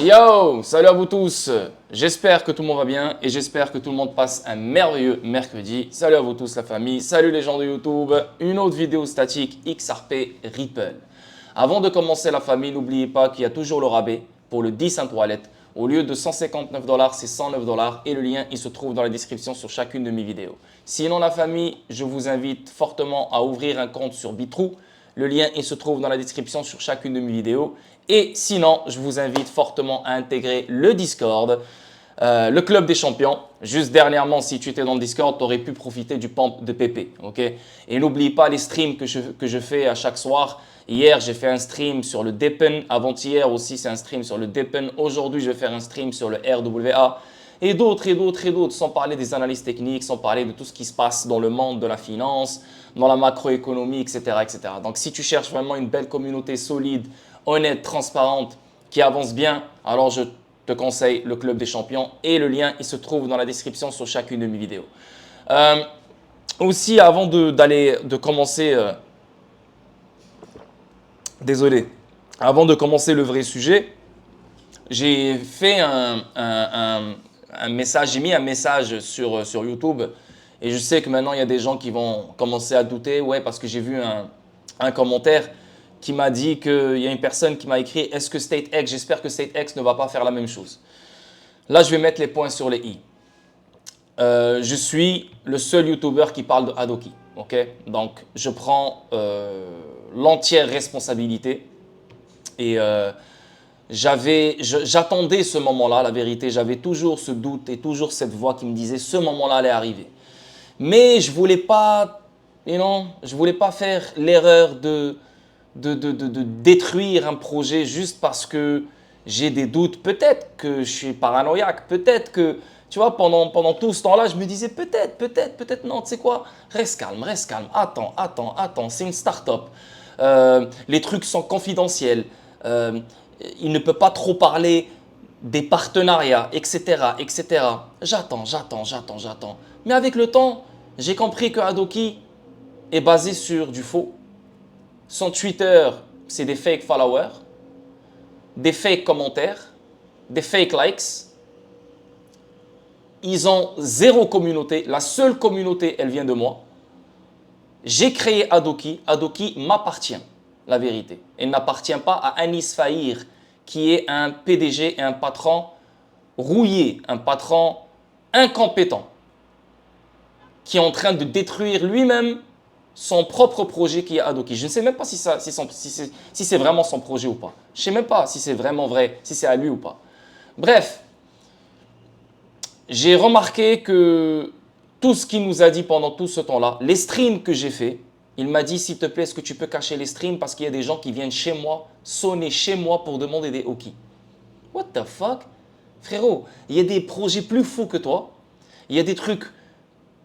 Yo, salut à vous tous. J'espère que tout le monde va bien et j'espère que tout le monde passe un merveilleux mercredi. Salut à vous tous la famille, salut les gens de YouTube. Une autre vidéo statique XRP Ripple. Avant de commencer la famille, n'oubliez pas qu'il y a toujours le rabais pour le 10 Cent Wallet. Au lieu de 159 $, c'est 109 $ et le lien il se trouve dans la description sur chacune de mes vidéos. Sinon la famille, je vous invite fortement à ouvrir un compte sur Bitrou. Le lien il se trouve dans la description sur chacune de mes vidéos. Et sinon, je vous invite fortement à intégrer le Discord, le club des champions. Juste dernièrement, si tu étais dans le Discord, tu aurais pu profiter du pump de Pépé. Okay? Et n'oublie pas les streams que je fais à chaque soir. Hier, j'ai fait un stream sur le Depen. Avant-hier aussi, c'est un stream sur le Depen. Aujourd'hui, je vais faire un stream sur le RWA. Et d'autres, sans parler des analyses techniques, sans parler de tout ce qui se passe dans le monde de la finance, dans la macroéconomie, etc., etc. Donc, si tu cherches vraiment une belle communauté solide, honnête, transparente, qui avance bien, alors je te conseille le Club des Champions et le lien, il se trouve dans la description sur chacune de mes vidéos. Aussi, avant de commencer, avant de commencer le vrai sujet, j'ai fait un message, j'ai mis un message sur YouTube et je sais que maintenant il y a des gens qui vont commencer à douter, ouais, parce que j'ai vu un commentaire qui m'a dit qu'il y a une personne qui m'a écrit « Est-ce que StateX, j'espère que StateX ne va pas faire la même chose ?» Là, je vais mettre les points sur les i. Je suis le seul YouTuber qui parle de Adoki. Okay? Donc, je prends l'entière responsabilité et j'attendais ce moment-là, la vérité. J'avais toujours ce doute et toujours cette voix qui me disait « Ce moment-là allait arriver. » Mais je ne voulais pas, je voulais pas faire l'erreur de détruire un projet juste parce que j'ai des doutes. Peut-être que je suis paranoïaque, peut-être que, tu vois, pendant tout ce temps-là, je me disais peut-être non, tu sais quoi, reste calme, attends, c'est une start-up. Les trucs sont confidentiels, il ne peut pas trop parler des partenariats, etc., etc. J'attends. Mais avec le temps, j'ai compris que Adoki est basé sur du faux. Son Twitter, c'est des fake followers, des fake commentaires, des fake likes. Ils ont zéro communauté. La seule communauté, elle vient de moi. J'ai créé Adoki. Adoki m'appartient, la vérité. Elle n'appartient pas à Anis Fahir, qui est un PDG et un patron rouillé, un patron incompétent, qui est en train de détruire lui-même son propre projet qui est Adoki. Je ne sais même pas si c'est vraiment son projet ou pas. Je ne sais même pas si c'est vraiment vrai, si c'est à lui ou pas. Bref, j'ai remarqué que tout ce qu'il nous a dit pendant tout ce temps-là, les streams que j'ai fait, il m'a dit, s'il te plaît, est-ce que tu peux cacher les streams parce qu'il y a des gens qui viennent chez moi, sonner chez moi pour demander des hockey. What the fuck? Frérot, il y a des projets plus fous que toi, il y a des trucs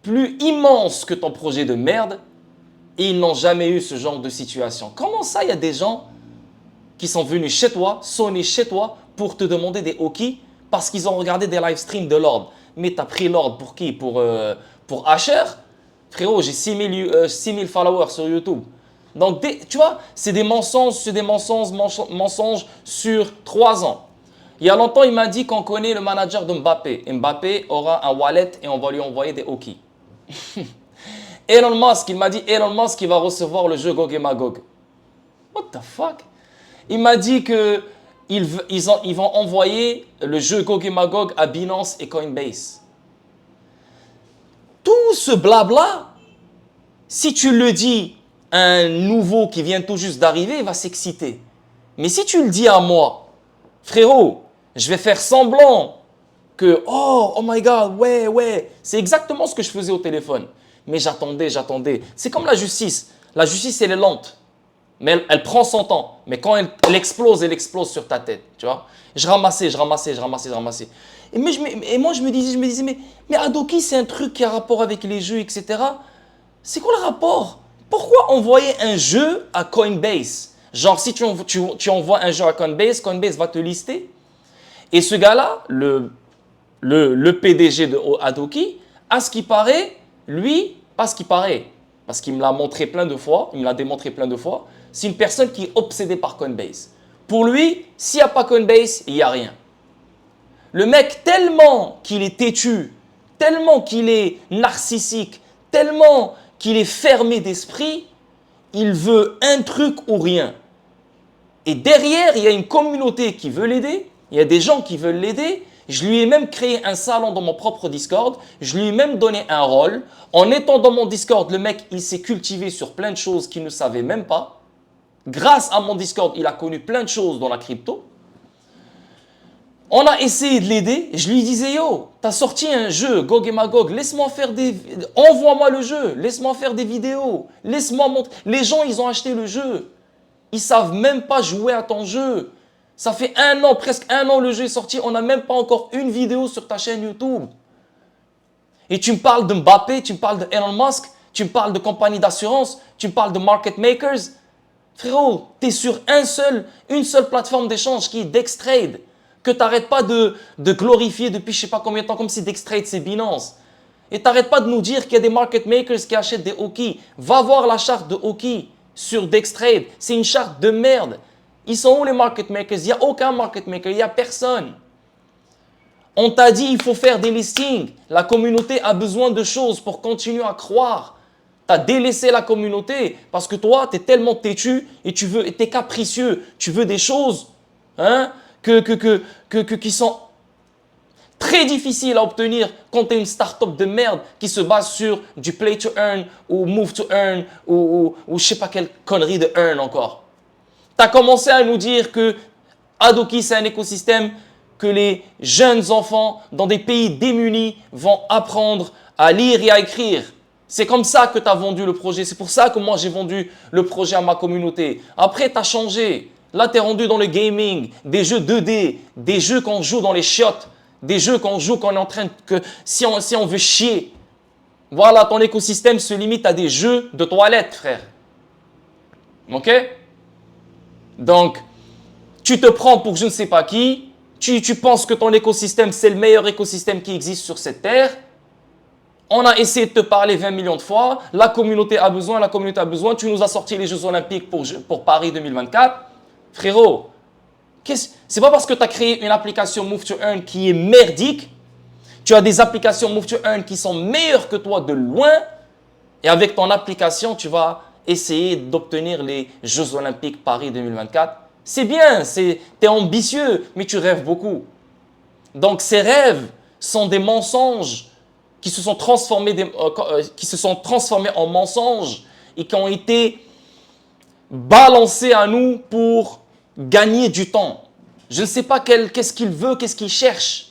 plus immenses que ton projet de merde, et ils n'ont jamais eu ce genre de situation. Comment ça, il y a des gens qui sont venus chez toi, sonner chez toi pour te demander des hockey parce qu'ils ont regardé des live streams de Lord. Mais tu as pris Lord pour qui? Pour Asher? Frérot, j'ai 6000 followers sur YouTube. Donc, tu vois, c'est des mensonges sur 3 ans. Il y a longtemps, il m'a dit qu'on connaît le manager de Mbappé. Mbappé aura un wallet et on va lui envoyer des hockey. Elon Musk, il m'a dit Elon Musk il va recevoir le jeu Gog et Magog. What the fuck? Il m'a dit qu'ils vont envoyer le jeu Gog et Magog à Binance et Coinbase. Tout ce blabla, si tu le dis à un nouveau qui vient tout juste d'arriver, il va s'exciter. Mais si tu le dis à moi, frérot, je vais faire semblant que oh my god, ouais, c'est exactement ce que je faisais au téléphone. Mais j'attendais. C'est comme la justice. La justice, elle est lente. Mais elle prend son temps. Mais quand elle explose sur ta tête. Tu vois? Je ramassais. Et moi, je me disais, mais Adoki, c'est un truc qui a rapport avec les jeux, etc. C'est quoi le rapport? Pourquoi envoyer un jeu à Coinbase? Genre, si tu envoies un jeu à Coinbase, Coinbase va te lister. Et ce gars-là, le PDG de Adoki, à ce qui paraît, lui, pas ce qui paraît, parce qu'il me l'a montré plein de fois, il me l'a démontré plein de fois, c'est une personne qui est obsédée par Coinbase. Pour lui, s'il n'y a pas Coinbase, il n'y a rien. Le mec, tellement qu'il est têtu, tellement qu'il est narcissique, tellement qu'il est fermé d'esprit, il veut un truc ou rien. Et derrière, il y a une communauté qui veut l'aider, il y a des gens qui veulent l'aider. Je lui ai même créé un salon dans mon propre Discord, je lui ai même donné un rôle. En étant dans mon Discord, le mec, il s'est cultivé sur plein de choses qu'il ne savait même pas. Grâce à mon Discord, il a connu plein de choses dans la crypto. On a essayé de l'aider. Je lui disais, yo, t'as sorti un jeu, Gog et Magog, laisse-moi faire envoie-moi le jeu, laisse-moi faire des vidéos, laisse-moi montrer. Les gens, ils ont acheté le jeu. Ils savent même pas jouer à ton jeu. Ça fait 1 an, presque 1 an, le jeu est sorti. On n'a même pas encore une vidéo sur ta chaîne YouTube. Et tu me parles de Mbappé, tu me parles de Elon Musk, tu me parles de compagnie d'assurance, tu me parles de market makers. Frérot, tu es sur une seule plateforme d'échange qui est Dextrade, que tu n'arrêtes pas de glorifier depuis je ne sais pas combien de temps, comme si Dextrade c'est Binance. Et tu n'arrêtes pas de nous dire qu'il y a des market makers qui achètent des Oki. Va voir la charte de Oki sur Dextrade. C'est une charte de merde. Ils sont où les market makers? Il n'y a aucun market maker, il n'y a personne. On t'a dit il faut faire des listings. La communauté a besoin de choses pour continuer à croire. Tu as délaissé la communauté parce que toi, tu es tellement têtu et tu es capricieux. Tu veux des choses hein, qui sont très difficiles à obtenir quand tu es une start-up de merde qui se base sur du play to earn ou move to earn ou je sais pas quelle connerie de earn encore. Tu as commencé à nous dire que Adoki, c'est un écosystème que les jeunes enfants dans des pays démunis vont apprendre à lire et à écrire. C'est comme ça que tu as vendu le projet. C'est pour ça que moi, j'ai vendu le projet à ma communauté. Après, tu as changé. Là, tu es rendu dans le gaming, des jeux 2D, des jeux qu'on joue dans les chiottes, des jeux qu'on joue quand on est en train de... si on veut chier. Voilà, ton écosystème se limite à des jeux de toilette, frère. Ok? Donc, tu te prends pour je ne sais pas qui, tu penses que ton écosystème, c'est le meilleur écosystème qui existe sur cette terre. On a essayé de te parler 20 millions de fois, la communauté a besoin, tu nous as sorti les Jeux Olympiques pour Paris 2024. Frérot, c'est pas parce que tu as créé une application Move to Earn qui est merdique, tu as des applications Move to Earn qui sont meilleures que toi de loin, et avec ton application, tu vas essayer d'obtenir les Jeux Olympiques Paris 2024. C'est bien, tu es ambitieux, mais tu rêves beaucoup. Donc ces rêves sont des mensonges qui se sont transformés en mensonges et qui ont été balancés à nous pour gagner du temps. Je ne sais pas qu'est-ce qu'il veut, qu'est-ce qu'il cherche.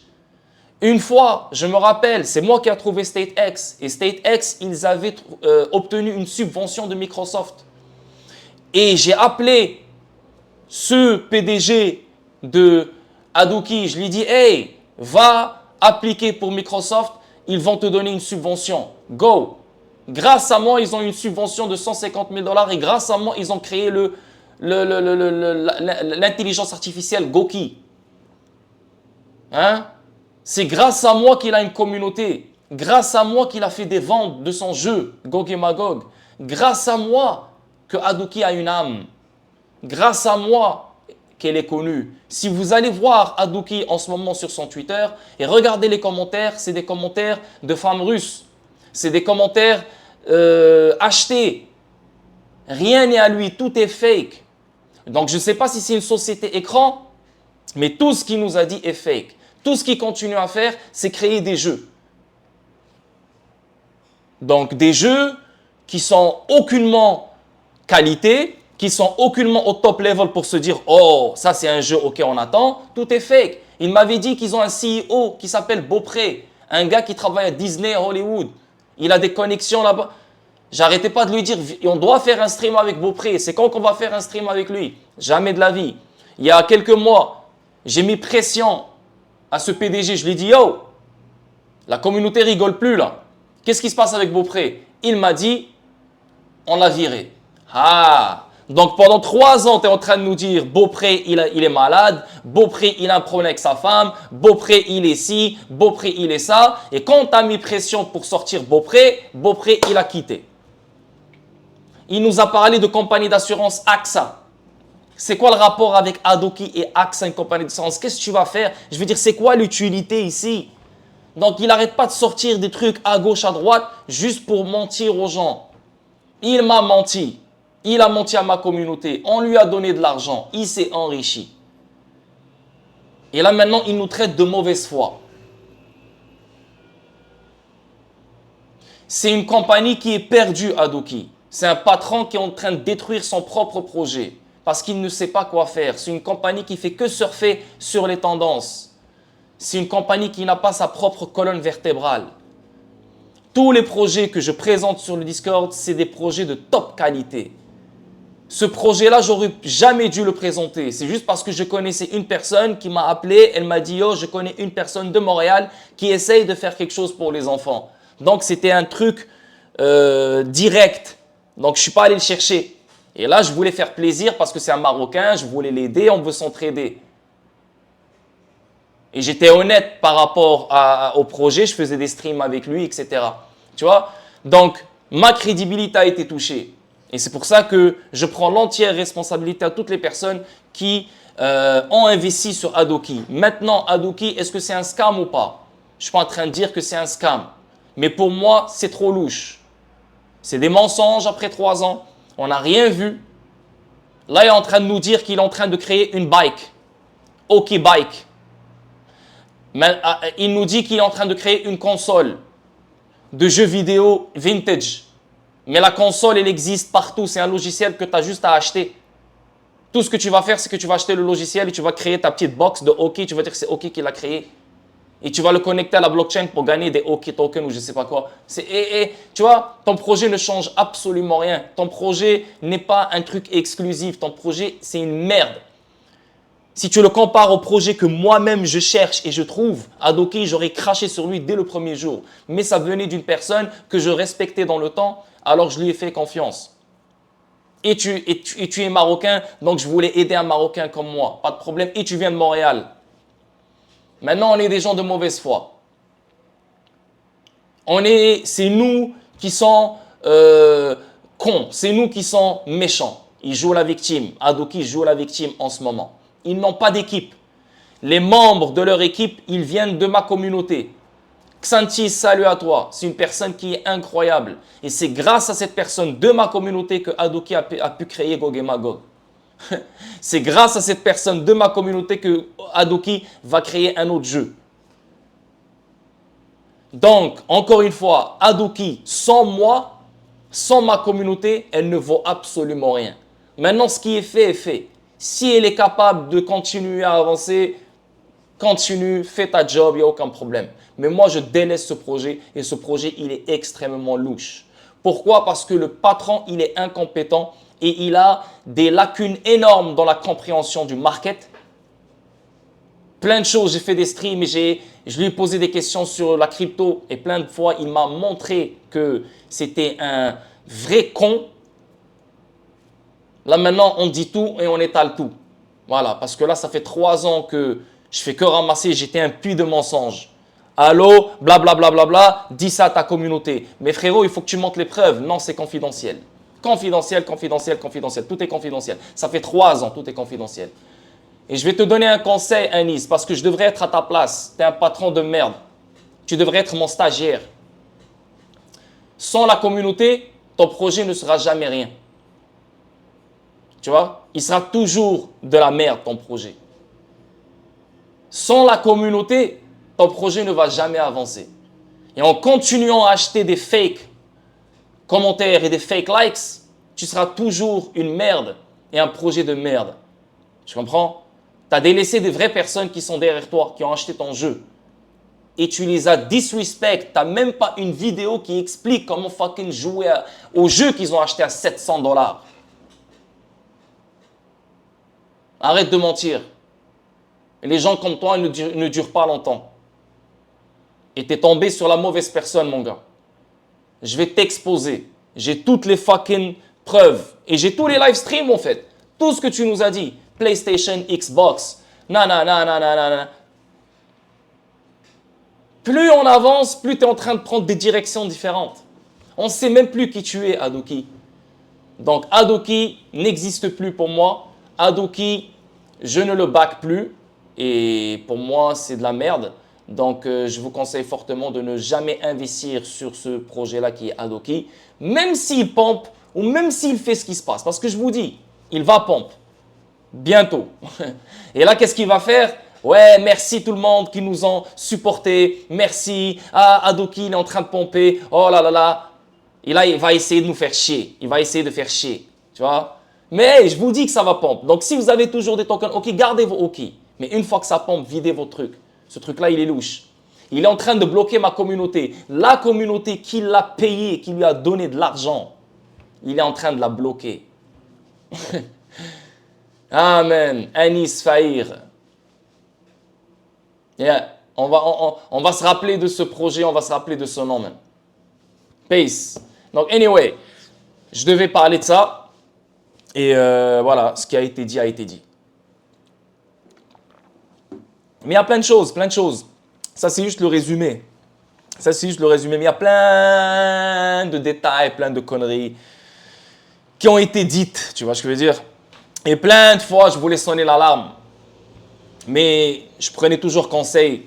Une fois, je me rappelle, c'est moi qui ai trouvé StateX. Et StateX, ils avaient obtenu une subvention de Microsoft. Et j'ai appelé ce PDG de Adoki. Je lui ai dit, hey, va appliquer pour Microsoft. Ils vont te donner une subvention. Go. Grâce à moi, ils ont une subvention de 150 000 $. Et grâce à moi, ils ont créé l'intelligence artificielle Goki. Hein? C'est grâce à moi qu'il a une communauté. Grâce à moi qu'il a fait des ventes de son jeu, Gog et Magog. Grâce à moi que Adoki a une âme. Grâce à moi qu'elle est connue. Si vous allez voir Adoki en ce moment sur son Twitter et regardez les commentaires, c'est des commentaires de femmes russes. C'est des commentaires achetés. Rien n'est à lui, tout est fake. Donc je ne sais pas si c'est une société écran, mais tout ce qu'il nous a dit est fake. Tout ce qu'il continue à faire, c'est créer des jeux. Donc des jeux qui sont aucunement qualité, qui sont aucunement au top level pour se dire « Oh, ça c'est un jeu, ok, on attend ». Tout est fake. Il m'avait dit qu'ils ont un CEO qui s'appelle Beaupré, un gars qui travaille à Disney, à Hollywood. Il a des connexions là-bas. J'arrêtais pas de lui dire « On doit faire un stream avec Beaupré. C'est quand qu'on va faire un stream avec lui ?» Jamais de la vie. Il y a quelques mois, j'ai mis pression à ce PDG. Je lui ai dit « Yo, la communauté rigole plus là. Qu'est-ce qui se passe avec Beaupré ?» Il m'a dit « On l'a viré. » Ah, donc pendant 3 ans, tu es en train de nous dire Beaupré, il est malade, Beaupré, il a un problème avec sa femme, Beaupré, il est ci, Beaupré, il est ça. Et quand tu as mis pression pour sortir Beaupré, Beaupré, il a quitté. Il nous a parlé de compagnie d'assurance AXA. C'est quoi le rapport avec Adoki et AXA, une compagnie d'assurance? Qu'est-ce que tu vas faire? Je veux dire, c'est quoi l'utilité ici? Donc, il n'arrête pas de sortir des trucs à gauche, à droite, juste pour mentir aux gens. Il m'a menti. Il a menti à ma communauté. On lui a donné de l'argent. Il s'est enrichi. Et là, maintenant, il nous traite de mauvaise foi. C'est une compagnie qui est perdue, Adoki. C'est un patron qui est en train de détruire son propre projet parce qu'il ne sait pas quoi faire. C'est une compagnie qui fait que surfer sur les tendances. C'est une compagnie qui n'a pas sa propre colonne vertébrale. Tous les projets que je présente sur le Discord, c'est des projets de top qualité. Ce projet-là, j'aurais jamais dû le présenter. C'est juste parce que je connaissais une personne qui m'a appelé. Elle m'a dit, oh, je connais une personne de Montréal qui essaye de faire quelque chose pour les enfants. Donc, c'était un truc direct. Donc, je ne suis pas allé le chercher. Et là, je voulais faire plaisir parce que c'est un Marocain. Je voulais l'aider. On veut s'entraider. Et j'étais honnête par rapport au projet. Je faisais des streams avec lui, etc. Tu vois? Donc, ma crédibilité a été touchée. Et c'est pour ça que je prends l'entière responsabilité à toutes les personnes qui ont investi sur Adoki. Maintenant, Adoki, est-ce que c'est un scam ou pas? Je ne suis pas en train de dire que c'est un scam. Mais pour moi, c'est trop louche. C'est des mensonges après 3 ans. On n'a rien vu. Là, il est en train de nous dire qu'il est en train de créer une bike. OK Bike. Mais, il nous dit qu'il est en train de créer une console de jeux vidéo vintage. Mais la console, elle existe partout. C'est un logiciel que tu as juste à acheter. Tout ce que tu vas faire, c'est que tu vas acheter le logiciel et tu vas créer ta petite box de OK. Tu vas dire que c'est OK qui l'a créé. Et tu vas le connecter à la blockchain pour gagner des OK tokens ou je ne sais pas quoi. Tu vois, ton projet ne change absolument rien. Ton projet n'est pas un truc exclusif. Ton projet, c'est une merde. Si tu le compares au projet que moi-même je cherche et je trouve, Adoki, j'aurais craché sur lui dès le premier jour. Mais ça venait d'une personne que je respectais dans le temps, alors je lui ai fait confiance. Et tu es marocain, donc je voulais aider un Marocain comme moi. Pas de problème. Et tu viens de Montréal. Maintenant, on est des gens de mauvaise foi. C'est nous qui sommes cons. C'est nous qui sommes méchants. Ils jouent la victime. Adoki joue la victime en ce moment. Ils n'ont pas d'équipe. Les membres de leur équipe, ils viennent de ma communauté. Xanti, salut à toi. C'est une personne qui est incroyable. Et c'est grâce à cette personne de ma communauté que Adoki a pu créer Gog et Magog. C'est grâce à cette personne de ma communauté que Adoki va créer un autre jeu. Donc, encore une fois, Adoki, sans moi, sans ma communauté, elle ne vaut absolument rien. Maintenant, ce qui est fait est fait. Si elle est capable de continuer à avancer, continue, fais ta job, il n'y a aucun problème. Mais moi, je délaisse ce projet et ce projet, il est extrêmement louche. Pourquoi? Parce que le patron, il est incompétent et il a des lacunes énormes dans la compréhension du market. Plein de choses, j'ai fait des streams et je lui ai posé des questions sur la crypto et plein de fois, il m'a montré que c'était un vrai con. Là, maintenant, on dit tout et on étale tout. Voilà, parce que là, ça fait 3 ans que je fais que ramasser, j'étais un puits de mensonges. Allô, blablabla, bla, bla, bla, dis ça à ta communauté. Mais frérot, il faut que tu montres les preuves. Non, c'est confidentiel. Confidentiel, confidentiel, confidentiel. Tout est confidentiel. Ça fait 3 ans, tout est confidentiel. Et je vais te donner un conseil, Anis, parce que je devrais être à ta place. Tu es un patron de merde. Tu devrais être mon stagiaire. Sans la communauté, ton projet ne sera jamais rien. Tu vois? Il sera toujours de la merde, ton projet. Sans la communauté, ton projet ne va jamais avancer. Et en continuant à acheter des fake commentaires et des fake likes, tu seras toujours une merde et un projet de merde. Tu comprends? Tu as délaissé des vraies personnes qui sont derrière toi, qui ont acheté ton jeu. Et tu les as disrespect. Tu n'as même pas une vidéo qui explique comment fucking jouer au jeu qu'ils ont acheté à 700 $. Arrête de mentir. Et les gens comme toi ne durent pas longtemps. Et tu es tombé sur la mauvaise personne, mon gars. Je vais t'exposer. J'ai toutes les fucking preuves. Et j'ai tous les live streams, en fait. Tout ce que tu nous as dit. PlayStation, Xbox. Nanana. Plus on avance, plus tu es en train de prendre des directions différentes. On ne sait même plus qui tu es, Adoki. Donc, Adoki n'existe plus pour moi. Adoki, je ne le back plus. Et pour moi, c'est de la merde. Donc, je vous conseille fortement de ne jamais investir sur ce projet-là qui est Adoki. Même s'il pompe ou même s'il fait ce qui se passe. Parce que je vous dis, il va pompe. Bientôt. Et là, qu'est-ce qu'il va faire? Ouais, merci tout le monde qui nous ont supportés. Merci. Ah, Adoki, il est en train de pomper. Oh là là là. Et là, il va essayer de nous faire chier. Il va essayer de faire chier. Tu vois? Mais hey, je vous dis que ça va pompe. Donc, si vous avez toujours des tokens OK, gardez vos OK. Mais une fois que ça pompe, videz vos trucs. Ce truc-là, il est louche. Il est en train de bloquer ma communauté. La communauté qui l'a payé, qui lui a donné de l'argent, il est en train de la bloquer. Amen. Anis Fahir. Yeah. On va se rappeler de ce projet, on va se rappeler de ce nom même. Peace. Donc, anyway, je devais parler de ça. Et voilà, ce qui a été dit a été dit. Mais il y a plein de choses, plein de choses. Ça, c'est juste le résumé. Ça, c'est juste le résumé. Mais il y a plein de détails, plein de conneries qui ont été dites. Tu vois ce que je veux dire? Et plein de fois, je voulais sonner l'alarme. Mais je prenais toujours conseil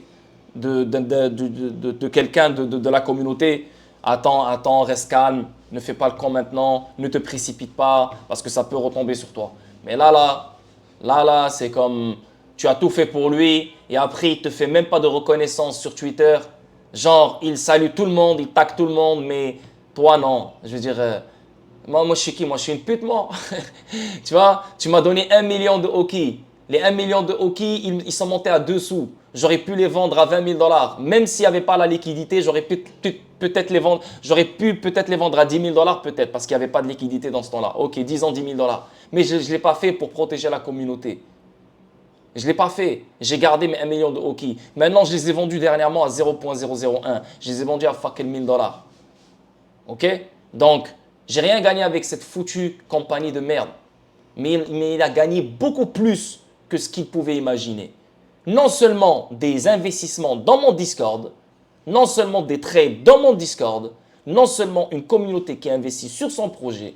de quelqu'un de la communauté. Attends, reste calme, ne fais pas le con maintenant, ne te précipite pas parce que ça peut retomber sur toi. Mais là, c'est comme tu as tout fait pour lui et après il te fait même pas de reconnaissance sur Twitter. Genre, il salue tout le monde, il tag tout le monde, mais toi non. Je veux dire, moi je suis qui? Moi je suis une pute, moi. Tu vois, tu m'as donné 1 million de hockey. Les 1 million de hockey, ils sont montés à 2 sous. J'aurais pu les vendre à 20 000 $. Même s'il n'y avait pas la liquidité, j'aurais pu peut-être les vendre. J'aurais pu peut-être les vendre à 10 000 $, peut-être, parce qu'il n'y avait pas de liquidité dans ce temps-là. Ok, disons 10 000 $. Mais je ne l'ai pas fait pour protéger la communauté. Je ne l'ai pas fait. J'ai gardé mes 1 million de hockey. Maintenant, je les ai vendus dernièrement à 0,001. Je les ai vendus à fucking 1000 $. Ok? Donc, j'ai rien gagné avec cette foutue compagnie de merde. Mais il a gagné beaucoup plus que ce qu'il pouvait imaginer. Non seulement des investissements dans mon Discord, non seulement des trades dans mon Discord, non seulement une communauté qui investit sur son projet,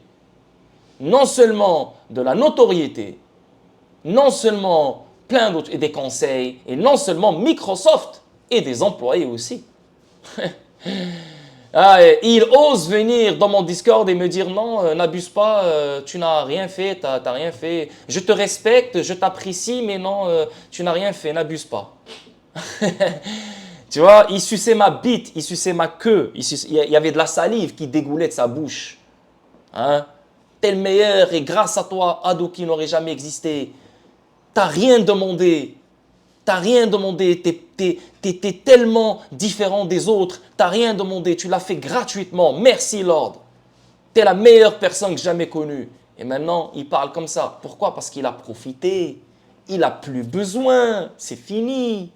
non seulement de la notoriété, non seulement plein d'autres et des conseils, et non seulement Microsoft et des employés aussi. Ah, il ose venir dans mon Discord et me dire non, n'abuse pas, tu n'as rien fait, t'as rien fait. Je te respecte, je t'apprécie, mais non, tu n'as rien fait, n'abuse pas. Tu vois, il suçait ma bite, il suçait ma queue, il y avait de la salive qui dégoulait de sa bouche. Hein? T'es le meilleur et grâce à toi, Adoki n'aurait jamais existé. T'as rien demandé. T'as rien demandé, t'es tellement différent des autres, t'as rien demandé, tu l'as fait gratuitement, merci Lord. T'es la meilleure personne que j'ai jamais connue. Et maintenant, il parle comme ça. Pourquoi? Parce qu'il a profité. Il n'a plus besoin, c'est fini.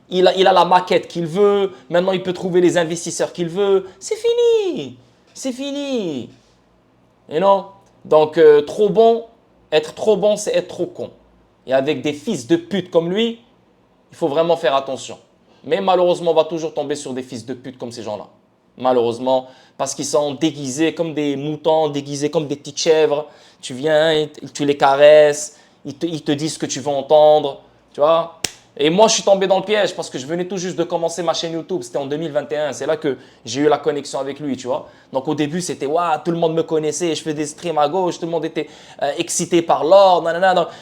Il a la maquette qu'il veut, maintenant il peut trouver les investisseurs qu'il veut. C'est fini, c'est fini. Et non? Donc, trop bon, être trop bon, c'est être trop con. Et avec des fils de pute comme lui, il faut vraiment faire attention. Mais malheureusement, on va toujours tomber sur des fils de pute comme ces gens-là. Malheureusement, parce qu'ils sont déguisés comme des moutons, déguisés comme des petites chèvres. Tu viens, tu les caresses, ils te disent ce que tu veux entendre, tu vois. Et moi, je suis tombé dans le piège parce que je venais tout juste de commencer ma chaîne YouTube. C'était en 2021. C'est là que j'ai eu la connexion avec lui, tu vois. Donc, au début, c'était waouh, tout le monde me connaissait. Je faisais des streams à gauche. Tout le monde était excité par l'or.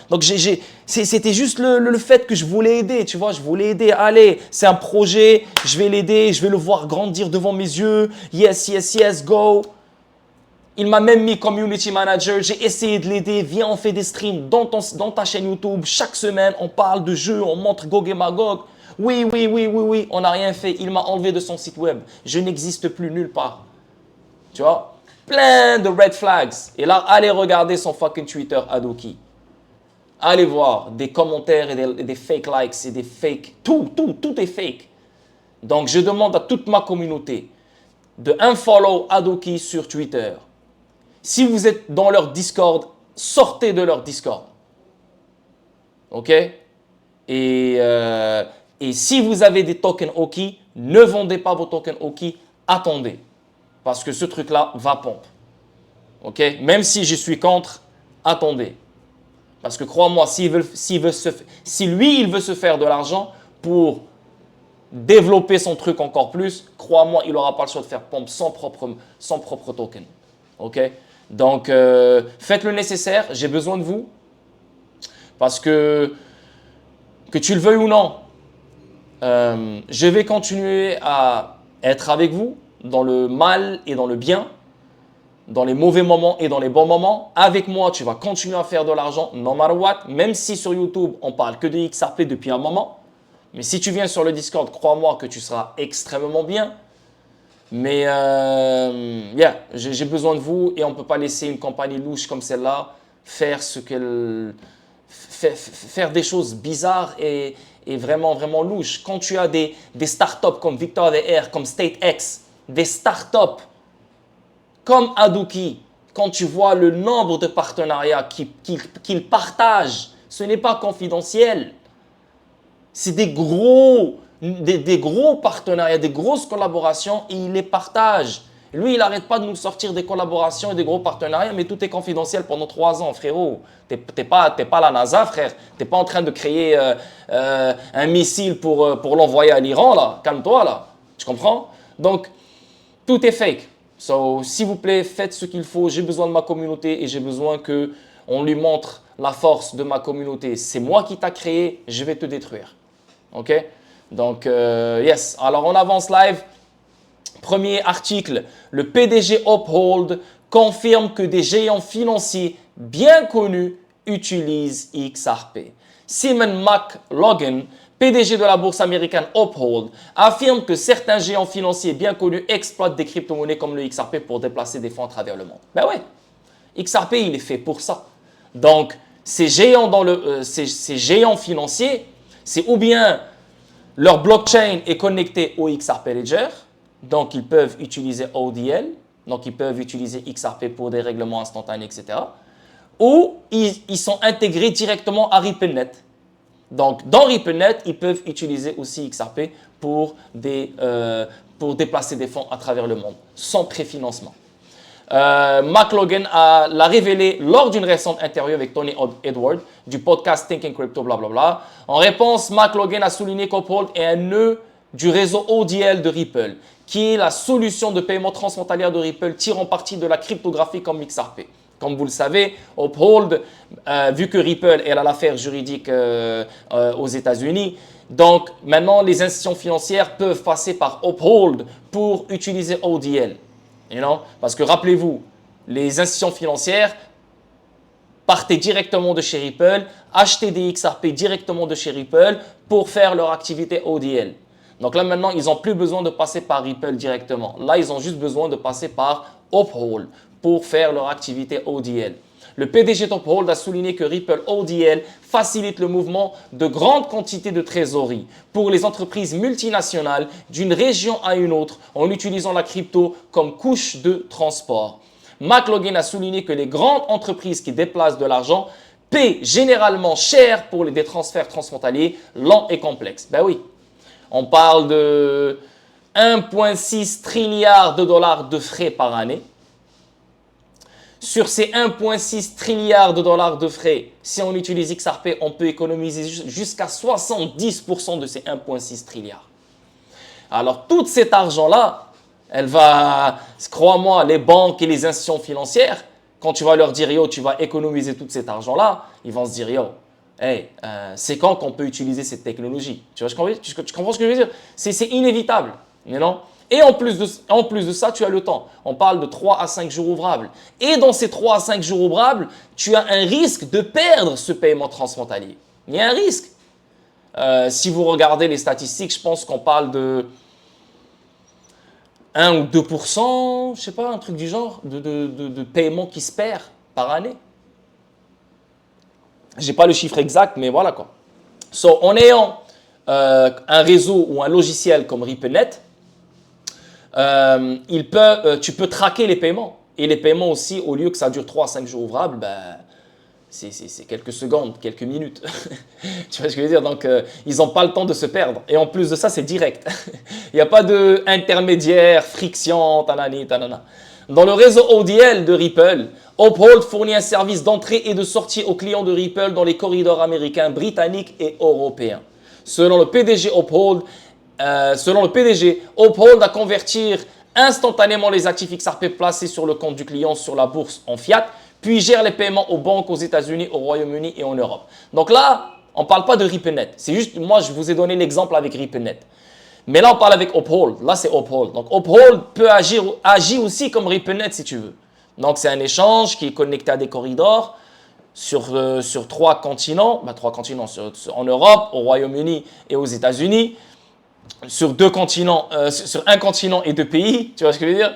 Donc, c'était juste le fait que je voulais aider, tu vois. Je voulais aider. Allez, c'est un projet. Je vais l'aider. Je vais le voir grandir devant mes yeux. Yes, yes, yes, go. Il m'a même mis community manager. J'ai essayé de l'aider. Viens, on fait des streams dans ta chaîne YouTube. Chaque semaine, on parle de jeux, on montre Gog et Magog. Oui, on n'a rien fait. Il m'a enlevé de son site web. Je n'existe plus nulle part. Tu vois? Plein de red flags. Et là, allez regarder son fucking Twitter, Adoki. Allez voir des commentaires et des fake likes et des fake. Tout est fake. Donc, je demande à toute ma communauté de unfollow Adoki sur Twitter. Si vous êtes dans leur Discord, sortez de leur Discord. OK? Et si vous avez des tokens Oki, ne vendez pas vos tokens Oki, attendez. Parce que ce truc-là va pompe. OK? Même si je suis contre, attendez. Parce que crois-moi, si lui, il veut se faire de l'argent pour développer son truc encore plus, crois-moi, il n'aura pas le choix de faire pompe son propre token. Ok? Donc, faites le nécessaire. J'ai besoin de vous. Parce que tu le veuilles ou non, je vais continuer à être avec vous dans le mal et dans le bien, dans les mauvais moments et dans les bons moments. Avec moi, tu vas continuer à faire de l'argent, no matter what, même si sur YouTube, on parle que de XRP depuis un moment. Mais si tu viens sur le Discord, crois-moi que tu seras extrêmement bien. Mais j'ai besoin de vous et on ne peut pas laisser une compagnie louche comme celle-là faire faire des choses bizarres et vraiment, vraiment louches. Quand tu as des startups comme Victor VR, comme StateX, des startups comme Aduki, quand tu vois le nombre de partenariats qu'ils partagent, ce n'est pas confidentiel. C'est des gros partenariats, des grosses collaborations et il les partage. Lui, il n'arrête pas de nous sortir des collaborations et des gros partenariats, mais tout est confidentiel pendant 3 ans, frérot. T'es pas la NASA, frère. T'es pas en train de créer un missile pour l'envoyer à l'Iran, là. Calme-toi, là. Tu comprends? Donc, tout est fake. So, s'il vous plaît, faites ce qu'il faut. J'ai besoin de ma communauté et j'ai besoin qu'on lui montre la force de ma communauté. C'est moi qui t'a créé, je vais te détruire. Ok? Donc, yes. Alors, on avance live. Premier article, le PDG Uphold confirme que des géants financiers bien connus utilisent XRP. Simon McLaughlin, PDG de la bourse américaine Uphold, affirme que certains géants financiers bien connus exploitent des crypto-monnaies comme le XRP pour déplacer des fonds à travers le monde. Ben ouais, XRP, il est fait pour ça. Donc, ces géants financiers, c'est ou bien leur blockchain est connecté au XRP Ledger, donc ils peuvent utiliser ODL, donc ils peuvent utiliser XRP pour des règlements instantanés, etc. Ou ils sont intégrés directement à RippleNet. Donc dans RippleNet, ils peuvent utiliser aussi XRP pour déplacer des fonds à travers le monde, sans préfinancement. McLaughlin l'a révélé lors d'une récente interview avec Tony Edward du podcast Thinking Crypto, blablabla. En réponse, McLaughlin a souligné qu'Uphold est un nœud du réseau ODL de Ripple, qui est la solution de paiement transfrontalière de Ripple tirant parti de la cryptographie comme XRP. Comme vous le savez, Uphold, vu que Ripple est à l'affaire juridique aux États-Unis, donc maintenant les institutions financières peuvent passer par Uphold pour utiliser ODL. Parce que rappelez-vous, les institutions financières partaient directement de chez Ripple, achetaient des XRP directement de chez Ripple pour faire leur activité ODL. Donc là maintenant, ils n'ont plus besoin de passer par Ripple directement. Là, ils ont juste besoin de passer par Uphold pour faire leur activité ODL. Le PDG d'Uphold a souligné que Ripple ODL facilite le mouvement de grandes quantités de trésorerie pour les entreprises multinationales d'une région à une autre en utilisant la crypto comme couche de transport. McLaughlin a souligné que les grandes entreprises qui déplacent de l'argent paient généralement cher pour des transferts transfrontaliers lents et complexes. Ben oui, on parle de 1,6 trilliard de dollars de frais par année. Sur ces 1,6 trilliard de dollars de frais, si on utilise XRP, on peut économiser jusqu'à 70% de ces 1,6 trilliards. Alors, tout cet argent-là, crois-moi, les banques et les institutions financières, quand tu vas leur dire, yo, tu vas économiser tout cet argent-là, ils vont se dire, yo, hey, c'est quand qu'on peut utiliser cette technologie? Tu comprends ce que je veux dire? C'est inévitable, non? Et en plus de ça, tu as le temps. On parle de 3 à 5 jours ouvrables. Et dans ces 3 à 5 jours ouvrables, tu as un risque de perdre ce paiement transfrontalier. Il y a un risque. Si vous regardez les statistiques, je pense qu'on parle de 1 ou 2%, je sais pas, un truc du genre, de paiement qui se perd par année. Je n'ai pas le chiffre exact, mais voilà quoi. En ayant un réseau ou un logiciel comme RippleNet, tu peux traquer les paiements. Et les paiements aussi, au lieu que ça dure 3 à 5 jours ouvrables, c'est quelques secondes, quelques minutes. Tu vois ce que je veux dire? Donc, ils n'ont pas le temps de se perdre. Et en plus de ça, c'est direct. Il n'y a pas d'intermédiaire, friction, tanani, tanana. Dans le réseau ODL de Ripple, Uphold fournit un service d'entrée et de sortie aux clients de Ripple dans les corridors américains, britanniques et européens. Selon le PDG Uphold, Uphold a convertir instantanément les actifs XRP placés sur le compte du client sur la bourse en fiat, puis gère les paiements aux banques aux États-Unis, au Royaume-Uni et en Europe. Donc là, on ne parle pas de RippleNet. C'est juste, moi, je vous ai donné l'exemple avec RippleNet. Mais là, on parle avec Uphold. Là, c'est Uphold. Donc, Uphold peut agir aussi comme RippleNet si tu veux. Donc, c'est un échange qui est connecté à des corridors sur 3 continents. Trois continents en Europe, au Royaume-Uni et aux États-Unis. Sur 2 continents, sur un continent et 2 pays. Tu vois ce que je veux dire?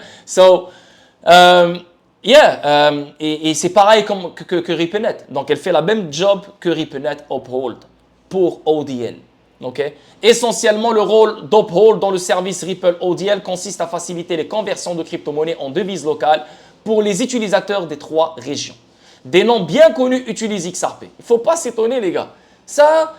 Et c'est pareil que RippleNet. Donc, elle fait la même job que RippleNet Uphold pour ODL. Okay? Essentiellement, le rôle d'Uphold dans le service Ripple ODL consiste à faciliter les conversions de crypto-monnaies en devises locales pour les utilisateurs des 3 régions. Des noms bien connus utilisent XRP. Il ne faut pas s'étonner, les gars. Ça,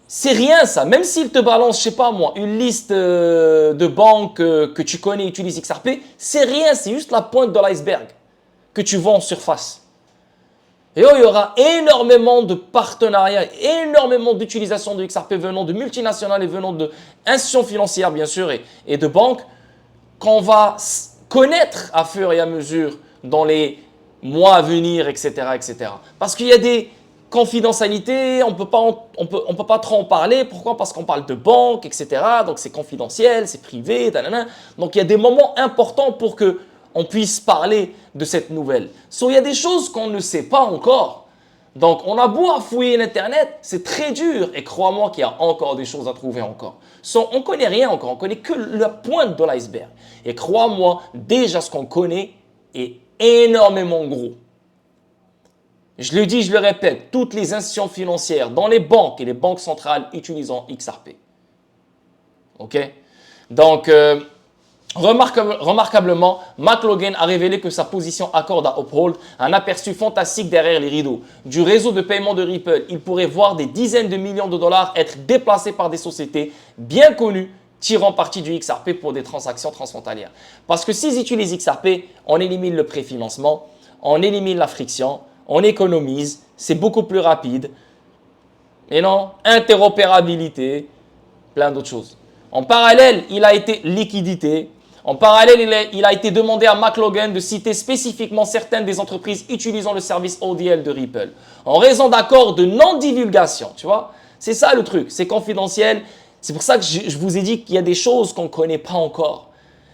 c'est rien, ça. Même s'ils te balancent, je sais pas moi, une liste de banques que tu connais utilisent XRP, c'est rien. C'est juste la pointe de l'iceberg que tu vois en surface. Et il y aura énormément de partenariats, énormément d'utilisation de XRP venant de multinationales et venant d'institutions financières, bien sûr, et de banques, qu'on va connaître à fur et à mesure dans les mois à venir, etc. etc. Parce qu'il y a des confidentialités, on peut pas trop en parler. Pourquoi? Parce qu'on parle de banques, etc. Donc, c'est confidentiel, c'est privé. Tanana. Donc, il y a des moments importants pour que on puisse parler de cette nouvelle. Il y a des choses qu'on ne sait pas encore. Donc, on a beau à fouiller l'Internet, c'est très dur. Et crois-moi qu'il y a encore des choses à trouver encore. On ne connaît rien encore, on ne connaît que la pointe de l'iceberg. Et crois-moi, déjà ce qu'on connaît est énormément gros. Je le dis, je le répète, toutes les institutions financières dans les banques et les banques centrales utilisent XRP. OK? Donc, remarquablement, McLaughlin a révélé que sa position accorde à Uphold un aperçu fantastique derrière les rideaux. Du réseau de paiement de Ripple, il pourrait voir des dizaines de millions de dollars être déplacés par des sociétés bien connues tirant parti du XRP pour des transactions transfrontalières. Parce que s'ils utilisent XRP, on élimine le préfinancement, on élimine la friction, on économise, c'est beaucoup plus rapide. Et non, interopérabilité, plein d'autres choses. En parallèle, il a été liquidité. En parallèle, il a été demandé à McLaughlin de citer spécifiquement certaines des entreprises utilisant le service ODL de Ripple, en raison d'accords de non-divulgation, tu vois. C'est ça le truc, c'est confidentiel. C'est pour ça que je vous ai dit qu'il y a des choses qu'on ne connaît pas encore.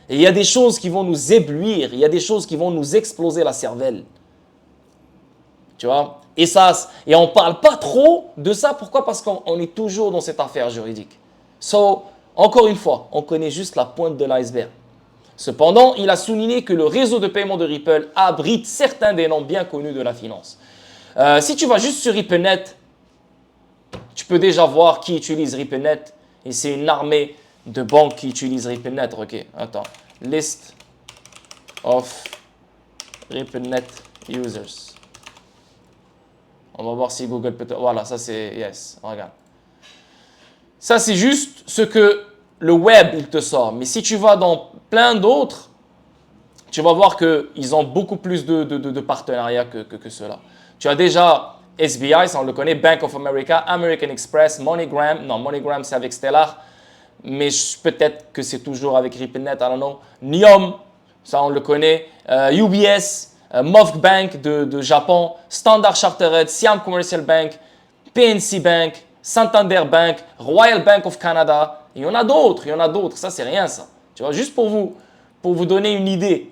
Et il y a des choses qui vont nous éblouir, il y a des choses qui vont nous exploser la cervelle. Tu vois. Et on ne parle pas trop de ça, pourquoi? Parce qu'on est toujours dans cette affaire juridique. Encore une fois, on connaît juste la pointe de l'iceberg. Cependant, il a souligné que le réseau de paiement de Ripple abrite certains des noms bien connus de la finance. Si tu vas juste sur RippleNet, tu peux déjà voir qui utilise RippleNet. Et c'est une armée de banques qui utilisent RippleNet. Ok, attends. List of RippleNet users. On va voir si Google peut... Voilà, ça c'est... Yes, regarde. Ça, c'est juste ce que le web, il te sort. Mais si tu vas dans plein d'autres, tu vas voir qu'ils ont beaucoup plus de partenariats que cela. Tu as déjà SBI, ça on le connaît, Bank of America, American Express, MoneyGram. Non, MoneyGram, c'est avec Stellar. Mais peut-être que c'est toujours avec RippleNet, I don't know. Niom, ça on le connaît. UBS, Mof Bank de Japon, Standard Chartered, Siam Commercial Bank, PNC Bank, Santander Bank, Royal Bank of Canada. Il y en a d'autres, Ça, c'est rien, ça. Tu vois, juste pour vous donner une idée.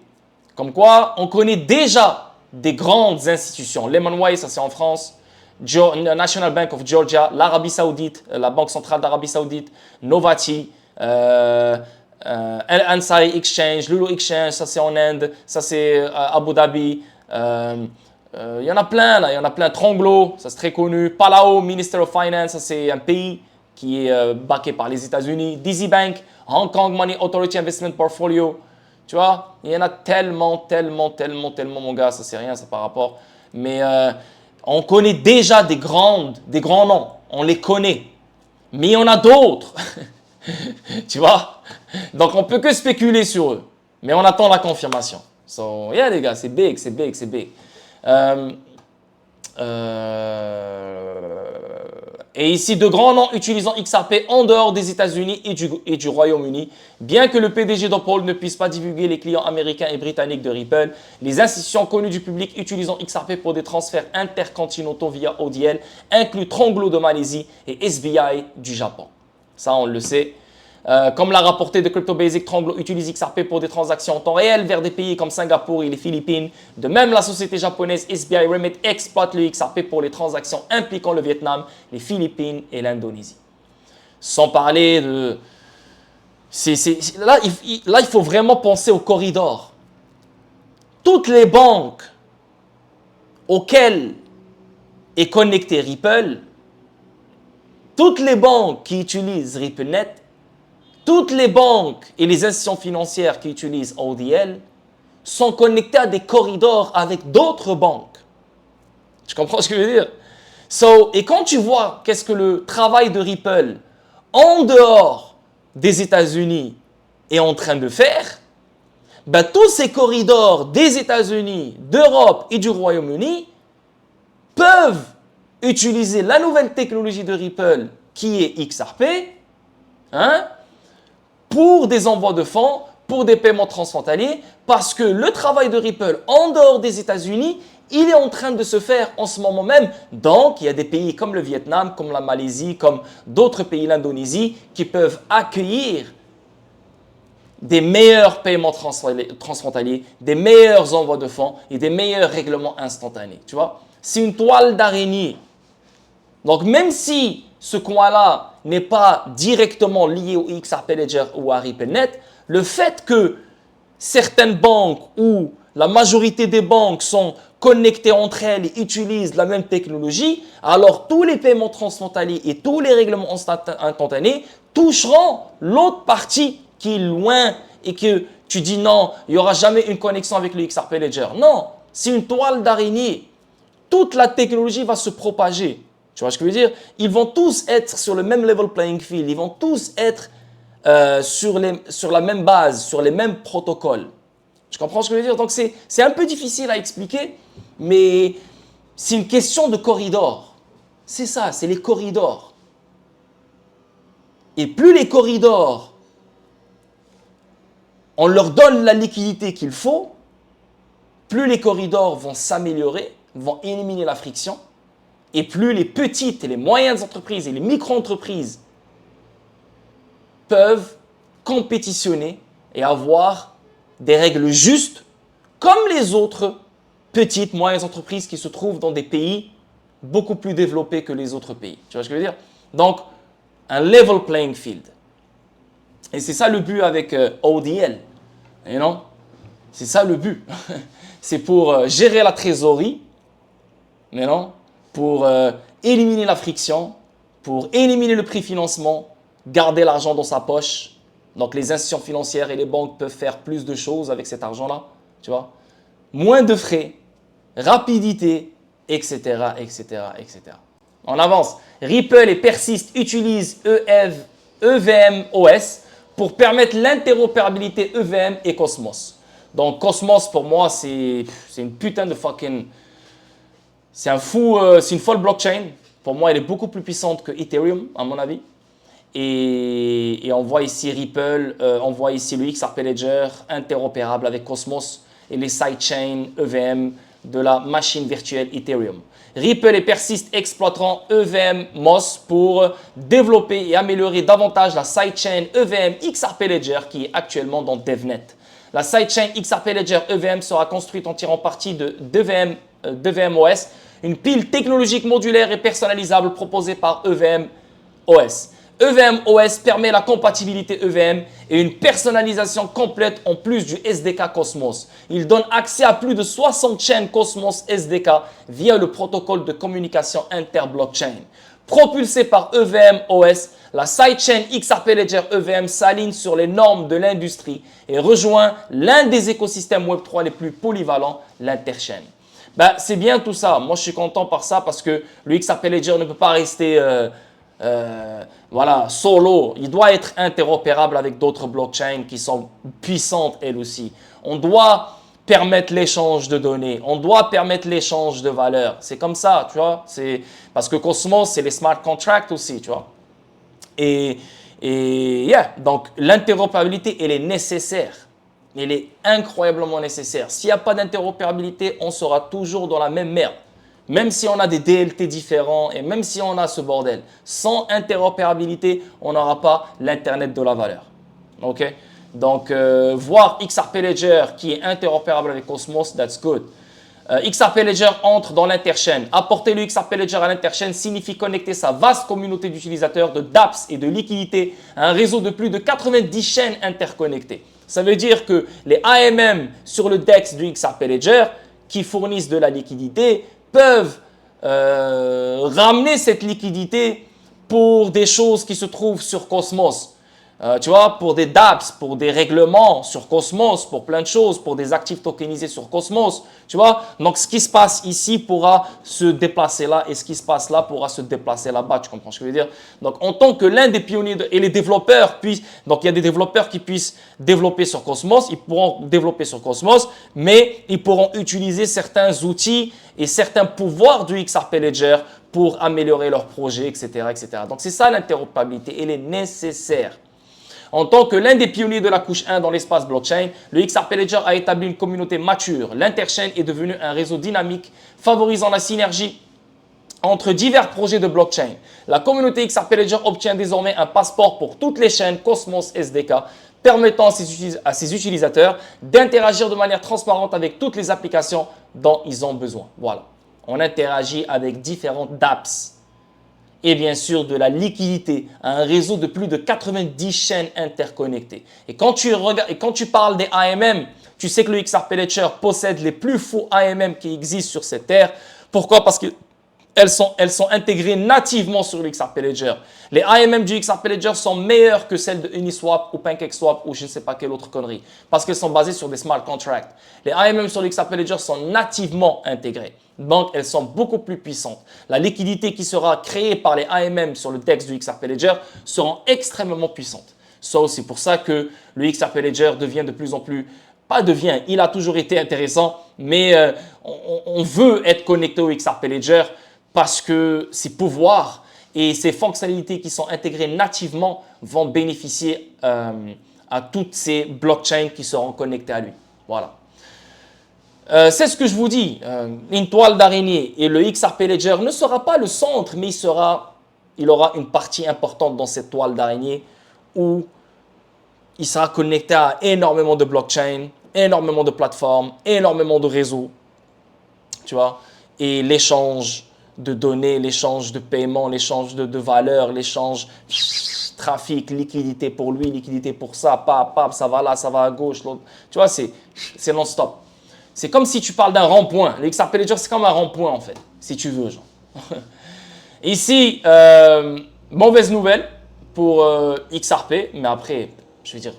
Comme quoi, on connaît déjà des grandes institutions. Lehman Way, ça c'est en France. National Bank of Georgia, l'Arabie Saoudite, la Banque centrale d'Arabie Saoudite, Novati, Ansari Exchange, Lulu Exchange, ça c'est en Inde, ça c'est Abu Dhabi. Il y en a plein là, il y en a plein. Tronglo, ça c'est très connu. Palau, Minister of Finance, ça c'est un pays qui est backé par les États-Unis. Dizzy Bank, Hong Kong Money Authority Investment Portfolio. Tu vois, il y en a tellement, mon gars, ça c'est rien, ça par rapport. Mais on connaît déjà des grands noms, on les connaît. Mais il y en a d'autres, tu vois. Donc on peut que spéculer sur eux. Mais on attend la confirmation. So, yeah, les gars, c'est big, c'est big, c'est big. Et ici, de grands noms utilisant XRP en dehors des États-Unis et du Royaume-Uni. Bien que le PDG d'Uphold ne puisse pas divulguer les clients américains et britanniques de Ripple, les institutions connues du public utilisant XRP pour des transferts intercontinentaux via ODL incluent Tronglo de Malaisie et SBI du Japon. Ça, on le sait. Comme l'a rapporté de CryptoBasic, Tronglo utilise XRP pour des transactions en temps réel vers des pays comme Singapour et les Philippines. De même, la société japonaise SBI Remit exploite le XRP pour les transactions impliquant le Vietnam, les Philippines et l'Indonésie. Sans parler de... Là, il faut vraiment penser au corridor. Toutes les banques auxquelles est connecté Ripple, toutes les banques qui utilisent RippleNet, toutes les banques et les institutions financières qui utilisent ODL sont connectées à des corridors avec d'autres banques. Tu comprends ce que je veux dire? Et quand tu vois qu'est-ce que le travail de Ripple en dehors des États-Unis est en train de faire, ben, tous ces corridors des États-Unis, d'Europe et du Royaume-Uni peuvent utiliser la nouvelle technologie de Ripple qui est XRP, hein, pour des envois de fonds, pour des paiements transfrontaliers, parce que le travail de Ripple en dehors des États-Unis, il est en train de se faire en ce moment même. Donc, il y a des pays comme le Vietnam, comme la Malaisie, comme d'autres pays, l'Indonésie, qui peuvent accueillir des meilleurs paiements transfrontaliers, des meilleurs envois de fonds et des meilleurs règlements instantanés. Tu vois, c'est une toile d'araignée. Donc, même si ce coin-là n'est pas directement lié au XRP Ledger ou à RippleNet, le fait que certaines banques ou la majorité des banques sont connectées entre elles et utilisent la même technologie, alors tous les paiements transfrontaliers et tous les règlements instantanés toucheront l'autre partie qui est loin et que tu dis non, il n'y aura jamais une connexion avec le XRP Ledger. Non, c'est une toile d'araignée. Toute la technologie va se propager. Tu vois ce que je veux dire? Ils vont tous être sur le même level playing field. Ils vont tous être sur la même base, sur les mêmes protocoles. Tu comprends ce que je veux dire? Donc, c'est un peu difficile à expliquer, mais c'est une question de corridor. C'est ça, c'est les corridors. Et plus les corridors, on leur donne la liquidité qu'il faut, plus les corridors vont s'améliorer, vont éliminer la friction, et plus les petites et les moyennes entreprises et les micro-entreprises peuvent compétitionner et avoir des règles justes comme les autres petites, moyennes entreprises qui se trouvent dans des pays beaucoup plus développés que les autres pays. Tu vois ce que je veux dire? Donc, un level playing field. Et c'est ça le but avec ODL. You know? C'est ça le but. C'est pour gérer la trésorerie, you know? Pour éliminer la friction, pour éliminer le prix-financement, garder l'argent dans sa poche. Donc, les institutions financières et les banques peuvent faire plus de choses avec cet argent-là, tu vois. Moins de frais, rapidité, etc., etc., etc. On avance. Ripple et Persist utilisent EVM OS pour permettre l'interopérabilité EVM et Cosmos. Donc, Cosmos, pour moi, c'est une putain de fucking... C'est une folle blockchain. Pour moi, elle est beaucoup plus puissante que Ethereum, à mon avis. Et on voit ici Ripple, on voit ici le XRP Ledger interopérable avec Cosmos et les sidechains EVM de la machine virtuelle Ethereum. Ripple et Persist exploiteront EVM MOS pour développer et améliorer davantage la sidechain EVM XRP Ledger qui est actuellement dans DevNet. La sidechain XRP Ledger EVM sera construite en tirant parti de d'EVM OS, une pile technologique modulaire et personnalisable proposée par EVM OS. EVM OS permet la compatibilité EVM et une personnalisation complète en plus du SDK Cosmos. Il donne accès à plus de 60 chaînes Cosmos SDK via le protocole de communication inter-blockchain. Propulsé par EVM OS, la sidechain XRP Ledger EVM s'aligne sur les normes de l'industrie et rejoint l'un des écosystèmes Web3 les plus polyvalents, l'interchain. Ben, c'est bien tout ça. Moi, je suis content par ça parce que le XRP Ledger ne peut pas rester voilà, solo. Il doit être interopérable avec d'autres blockchains qui sont puissantes elles aussi. On doit permettre l'échange de données. On doit permettre l'échange de valeurs. C'est comme ça, tu vois. Parce que Cosmos, c'est les smart contracts aussi, tu vois. Et yeah, donc l'interopérabilité, elle est nécessaire. Elle est incroyablement nécessaire. S'il n'y a pas d'interopérabilité, on sera toujours dans la même merde. Même si on a des DLT différents et même si on a ce bordel. Sans interopérabilité, on n'aura pas l'Internet de la valeur. OK? Donc, voir XRP Ledger qui est interopérable avec Cosmos, that's good. XRP Ledger entre dans l'interchain. Apporter le XRP Ledger à l'interchain signifie connecter sa vaste communauté d'utilisateurs de dApps et de liquidités à un réseau de plus de 90 chaînes interconnectées. Ça veut dire que les AMM sur le DEX du XRP Ledger qui fournissent de la liquidité peuvent ramener cette liquidité pour des choses qui se trouvent sur Cosmos. Tu vois, pour des dApps, pour des règlements sur Cosmos, pour plein de choses, pour des actifs tokenisés sur Cosmos, tu vois. Donc, ce qui se passe ici pourra se déplacer là et ce qui se passe là pourra se déplacer là-bas, tu comprends ce que je veux dire? Donc, en tant que l'un des pionniers et les développeurs puissent, donc il y a des développeurs qui puissent développer sur Cosmos, ils pourront développer sur Cosmos, mais ils pourront utiliser certains outils et certains pouvoirs du XRP Ledger pour améliorer leur projet, etc., etc. Donc, c'est ça l'interopérabilité, elle est nécessaire. En tant que l'un des pionniers de la couche 1 dans l'espace blockchain, le XRP Ledger a établi une communauté mature. L'interchain est devenu un réseau dynamique favorisant la synergie entre divers projets de blockchain. La communauté XRP Ledger obtient désormais un passeport pour toutes les chaînes Cosmos SDK, permettant à ses utilisateurs d'interagir de manière transparente avec toutes les applications dont ils ont besoin. Voilà, on interagit avec différentes dApps. Et bien sûr de la liquidité à un réseau de plus de 90 chaînes interconnectées. Et quand tu parles des AMM, tu sais que le XRP Ledger possède les plus faux AMM qui existent sur cette terre. Pourquoi? Parce qu'elles sont intégrées nativement sur le XRP Ledger. Les AMM du XRP Ledger sont meilleures que celles de Uniswap ou PancakeSwap ou je ne sais pas quelle autre connerie. Parce qu'elles sont basées sur des smart contracts. Les AMM sur le XRP Ledger sont nativement intégrées. Donc, elles sont beaucoup plus puissantes. La liquidité qui sera créée par les AMM sur le DEX du XRP Ledger sera extrêmement puissante. C'est pour ça que le XRP Ledger devient de plus en plus, il a toujours été intéressant, mais on veut être connecté au XRP Ledger parce que ses pouvoirs et ses fonctionnalités qui sont intégrées nativement vont bénéficier à toutes ces blockchains qui seront connectées à lui. Voilà. C'est ce que je vous dis, une toile d'araignée et le XRP Ledger ne sera pas le centre, mais il aura une partie importante dans cette toile d'araignée où il sera connecté à énormément de blockchains, énormément de plateformes, énormément de réseaux, tu vois, et l'échange de données, l'échange de paiement, l'échange de valeurs, l'échange trafic, liquidité pour lui, liquidité pour ça, ça va là, ça va à gauche, l'autre, tu vois, c'est non-stop. C'est comme si tu parles d'un rond-point. Le XRP Ledger, c'est comme un rond-point en fait, si tu veux. Genre. Ici, mauvaise nouvelle pour XRP, mais après, je veux dire,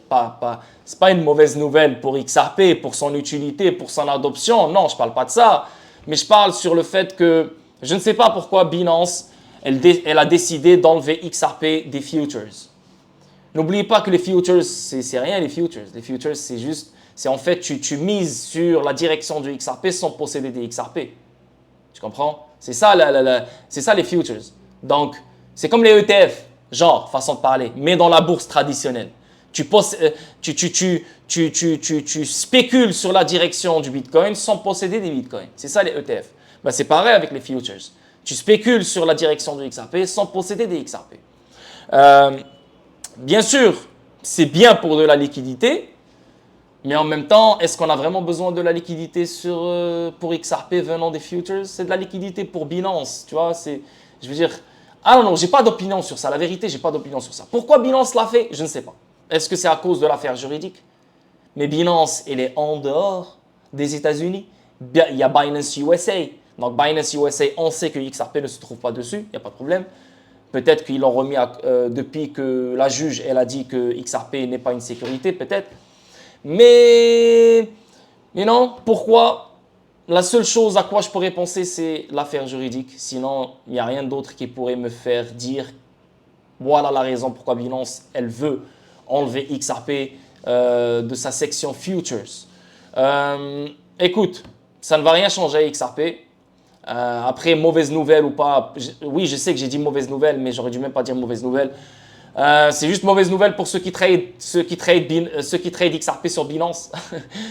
c'est pas une mauvaise nouvelle pour XRP, pour son utilité, pour son adoption. Non, je ne parle pas de ça. Mais je parle sur le fait que je ne sais pas pourquoi Binance, elle a décidé d'enlever XRP des futures. N'oubliez pas que les futures, c'est rien les futures. Les futures, c'est juste... C'est en fait, tu mises sur la direction du XRP sans posséder des XRP. Tu comprends? C'est ça, c'est ça les futures. Donc, c'est comme les ETF, genre, façon de parler, mais dans la bourse traditionnelle. Tu spécules sur la direction du Bitcoin sans posséder des Bitcoins. C'est ça les ETF. Ben, c'est pareil avec les futures. Tu spécules sur la direction du XRP sans posséder des XRP. Bien sûr, c'est bien pour de la liquidité. Mais en même temps, est-ce qu'on a vraiment besoin de la liquidité pour XRP venant des futures? C'est de la liquidité pour Binance, tu vois. Je veux dire, non, j'ai pas d'opinion sur ça. La vérité, j'ai pas d'opinion sur ça. Pourquoi Binance l'a fait? Je ne sais pas. Est-ce que c'est à cause de l'affaire juridique? Mais Binance, elle est en dehors des États-Unis. Il y a Binance USA. Donc Binance USA, on sait que XRP ne se trouve pas dessus, il n'y a pas de problème. Peut-être qu'ils l'ont remis depuis que la juge, elle a dit que XRP n'est pas une sécurité, peut-être. Mais non, pourquoi? La seule chose à quoi je pourrais penser, c'est l'affaire juridique. Sinon, il n'y a rien d'autre qui pourrait me faire dire Voilà la raison pourquoi Binance, elle veut enlever XRP de sa section Futures. Écoute, ça ne va rien changer à XRP. Après, mauvaise nouvelle ou pas, oui, je sais que j'ai dit mauvaise nouvelle, mais j'aurais dû même pas dire mauvaise nouvelle. C'est juste mauvaise nouvelle pour ceux qui trade XRP sur Binance.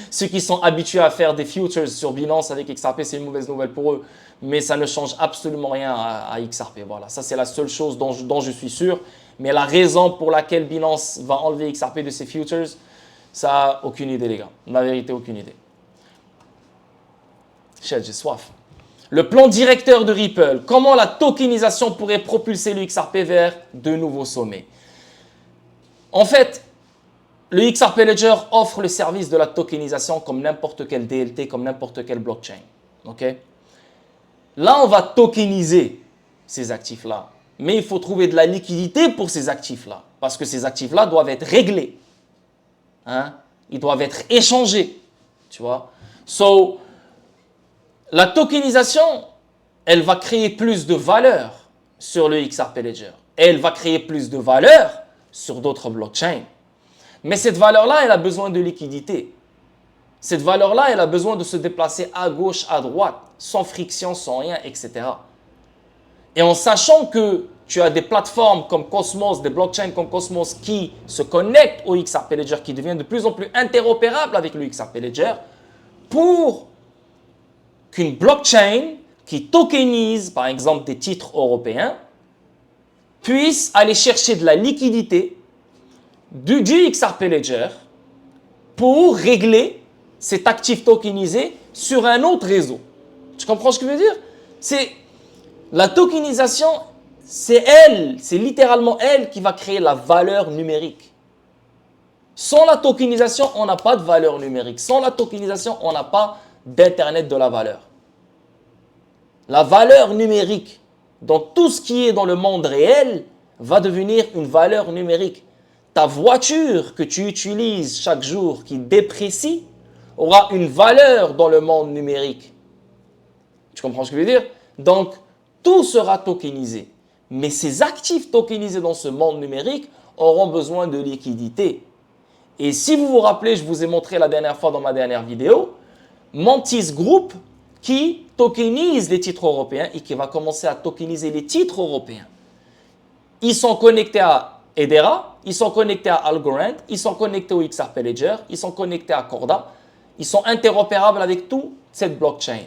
Ceux qui sont habitués à faire des futures sur Binance avec XRP, c'est une mauvaise nouvelle pour eux. Mais ça ne change absolument rien à XRP. Voilà, ça c'est la seule chose dont je suis sûr. Mais la raison pour laquelle Binance va enlever XRP de ses futures, ça, aucune idée les gars. La vérité, aucune idée. Shit, j'ai soif. Le plan directeur de Ripple, comment la tokenisation pourrait propulser le XRP vers de nouveaux sommets. En fait, le XRP Ledger offre le service de la tokenisation comme n'importe quel DLT, comme n'importe quel blockchain. Okay? Là, on va tokeniser ces actifs-là. Mais il faut trouver de la liquidité pour ces actifs-là. Parce que ces actifs-là doivent être réglés. Hein? Ils doivent être échangés. Tu vois? So, la tokenisation, elle va créer plus de valeur sur le XRP Ledger. Et elle va créer plus de valeur sur d'autres blockchains. Mais cette valeur-là, elle a besoin de liquidité. Cette valeur-là, elle a besoin de se déplacer à gauche, à droite, sans friction, sans rien, etc. Et en sachant que tu as des plateformes comme Cosmos, des blockchains comme Cosmos qui se connectent au XRP Ledger, qui deviennent de plus en plus interopérables avec le XRP Ledger, pour qu'une blockchain qui tokenise, par exemple, des titres européens, puisse aller chercher de la liquidité du XRP Ledger pour régler cet actif tokenisé sur un autre réseau. Tu comprends ce que je veux dire? C'est la tokenisation, c'est littéralement elle qui va créer la valeur numérique. Sans la tokenisation, on n'a pas de valeur numérique. Sans la tokenisation, on n'a pas d'Internet de la valeur. La valeur numérique dans tout ce qui est dans le monde réel va devenir une valeur numérique. Ta voiture que tu utilises chaque jour qui déprécie aura une valeur dans le monde numérique. Tu comprends ce que je veux dire? Donc, tout sera tokenisé. Mais ces actifs tokenisés dans ce monde numérique auront besoin de liquidité. Et si vous vous rappelez, je vous ai montré la dernière fois dans ma dernière vidéo, Mantis Group qui tokenise les titres européens et qui va commencer à tokeniser les titres européens. Ils sont connectés à Hedera, ils sont connectés à Algorand, ils sont connectés au XRP Ledger, ils sont connectés à Corda, ils sont interopérables avec toute cette blockchain.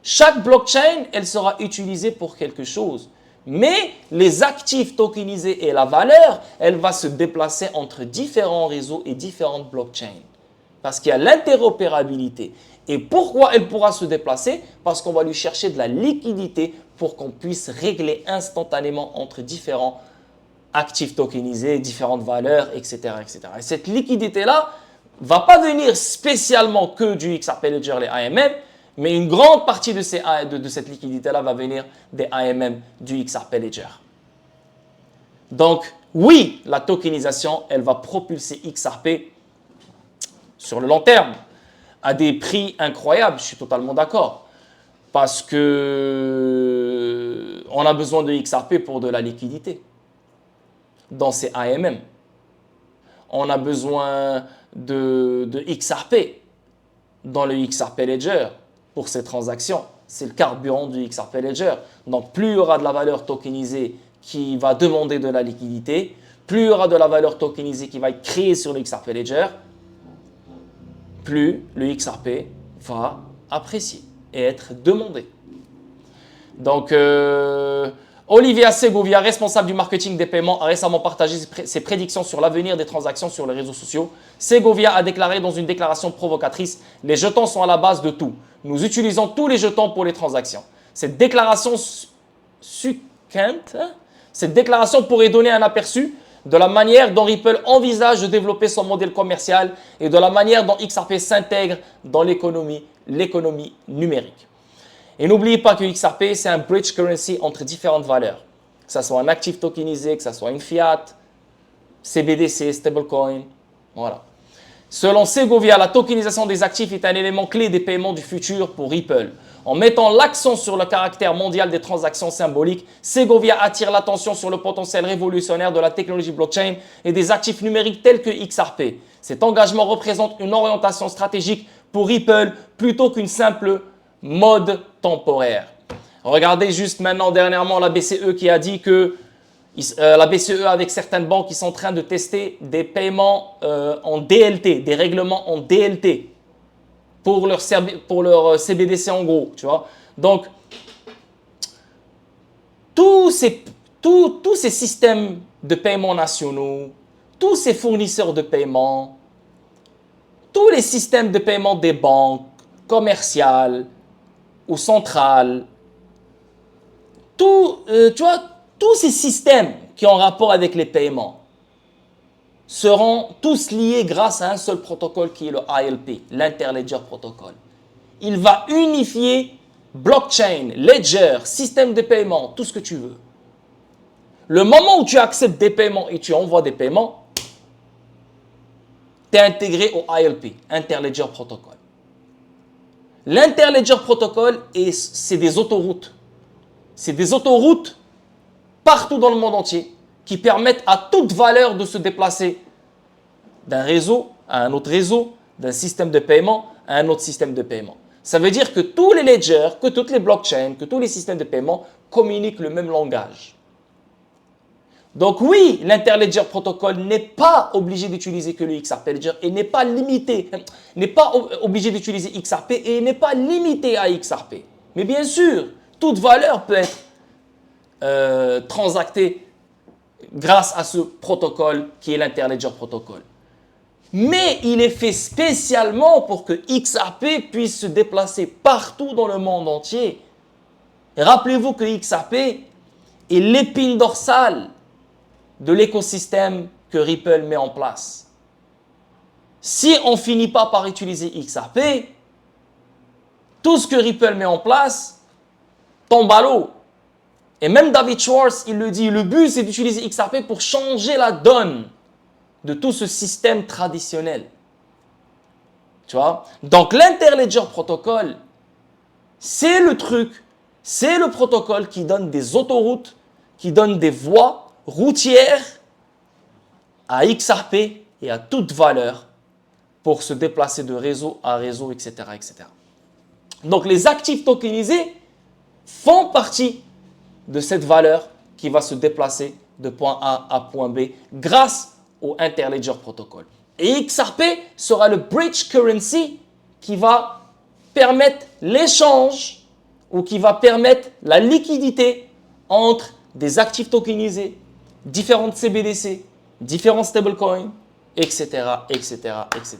Chaque blockchain, elle sera utilisée pour quelque chose. Mais les actifs tokenisés et la valeur, elle va se déplacer entre différents réseaux et différentes blockchains. Parce qu'il y a l'interopérabilité. Et pourquoi elle pourra se déplacer? Parce qu'on va lui chercher de la liquidité pour qu'on puisse régler instantanément entre différents actifs tokenisés, différentes valeurs, etc. etc. Et cette liquidité-là ne va pas venir spécialement que du XRP Ledger, les AMM, mais une grande partie de cette liquidité-là va venir des AMM du XRP Ledger. Donc, oui, la tokenisation, elle va propulser XRP sur le long terme à des prix incroyables, je suis totalement d'accord. Parce que on a besoin de XRP pour de la liquidité dans ces AMM. On a besoin de XRP dans le XRP Ledger pour ces transactions. C'est le carburant du XRP Ledger. Donc, plus il y aura de la valeur tokenisée qui va demander de la liquidité, plus il y aura de la valeur tokenisée qui va être créée sur le XRP Ledger, plus le XRP va apprécier et être demandé. Donc, Olivia Segovia, responsable du marketing des paiements, a récemment partagé ses prédictions sur l'avenir des transactions sur les réseaux sociaux. Segovia a déclaré dans une déclaration provocatrice « Les jetons sont à la base de tout. Nous utilisons tous les jetons pour les transactions. » Cette déclaration succincte, cette déclaration pourrait donner un aperçu de la manière dont Ripple envisage de développer son modèle commercial et de la manière dont XRP s'intègre dans l'économie numérique. Et n'oubliez pas que XRP, c'est un bridge currency entre différentes valeurs. Que ce soit un actif tokenisé, que ce soit une fiat, CBDC, stablecoin, voilà. Selon Segovia, la tokenisation des actifs est un élément clé des paiements du futur pour Ripple. En mettant l'accent sur le caractère mondial des transactions symboliques, Segovia attire l'attention sur le potentiel révolutionnaire de la technologie blockchain et des actifs numériques tels que XRP. Cet engagement représente une orientation stratégique pour Ripple plutôt qu'une simple mode temporaire. Regardez juste maintenant dernièrement la BCE qui a dit que la BCE avec certaines banques qui sont en train de tester des paiements en DLT, des règlements en DLT pour leur CBDC en gros, tu vois. Donc, tous ces systèmes de paiement nationaux, tous ces fournisseurs de paiement, tous les systèmes de paiement des banques commerciales ou centrales, tu vois, tous ces systèmes qui ont rapport avec les paiements seront tous liés grâce à un seul protocole qui est le ILP, l'Interledger Protocol. Il va unifier blockchain, ledger, système de paiement, tout ce que tu veux. Le moment où tu acceptes des paiements et tu envoies des paiements, tu es intégré au ILP, Interledger Protocol. L'Interledger Protocol, c'est des autoroutes. C'est des autoroutes partout dans le monde entier qui permettent à toute valeur de se déplacer d'un réseau à un autre réseau, d'un système de paiement à un autre système de paiement. Ça veut dire que tous les ledgers, que toutes les blockchains, que tous les systèmes de paiement communiquent le même langage. Donc oui, l'Interledger Protocol n'est pas obligé d'utiliser que le XRP Ledger et n'est pas limité, n'est pas obligé d'utiliser XRP et n'est pas limité à XRP. Mais bien sûr, toute valeur peut être transactée grâce à ce protocole qui est l'Interledger Protocol. Mais il est fait spécialement pour que XRP puisse se déplacer partout dans le monde entier. Rappelez-vous que XRP est l'épine dorsale de l'écosystème que Ripple met en place. Si on ne finit pas par utiliser XRP, tout ce que Ripple met en place tombe à l'eau. Et même David Schwartz, il le dit, le but c'est d'utiliser XRP pour changer la donne de tout ce système traditionnel. Tu vois? Donc l'Interledger Protocol, c'est le truc, c'est le protocole qui donne des autoroutes, qui donne des voies routières à XRP et à toute valeur pour se déplacer de réseau à réseau, etc., etc. Donc les actifs tokenisés font partie de cette valeur qui va se déplacer de point A à point B grâce au Interledger Protocol. Et XRP sera le bridge currency qui va permettre l'échange ou qui va permettre la liquidité entre des actifs tokenisés, différentes CBDC, différents stablecoins, etc., etc., etc.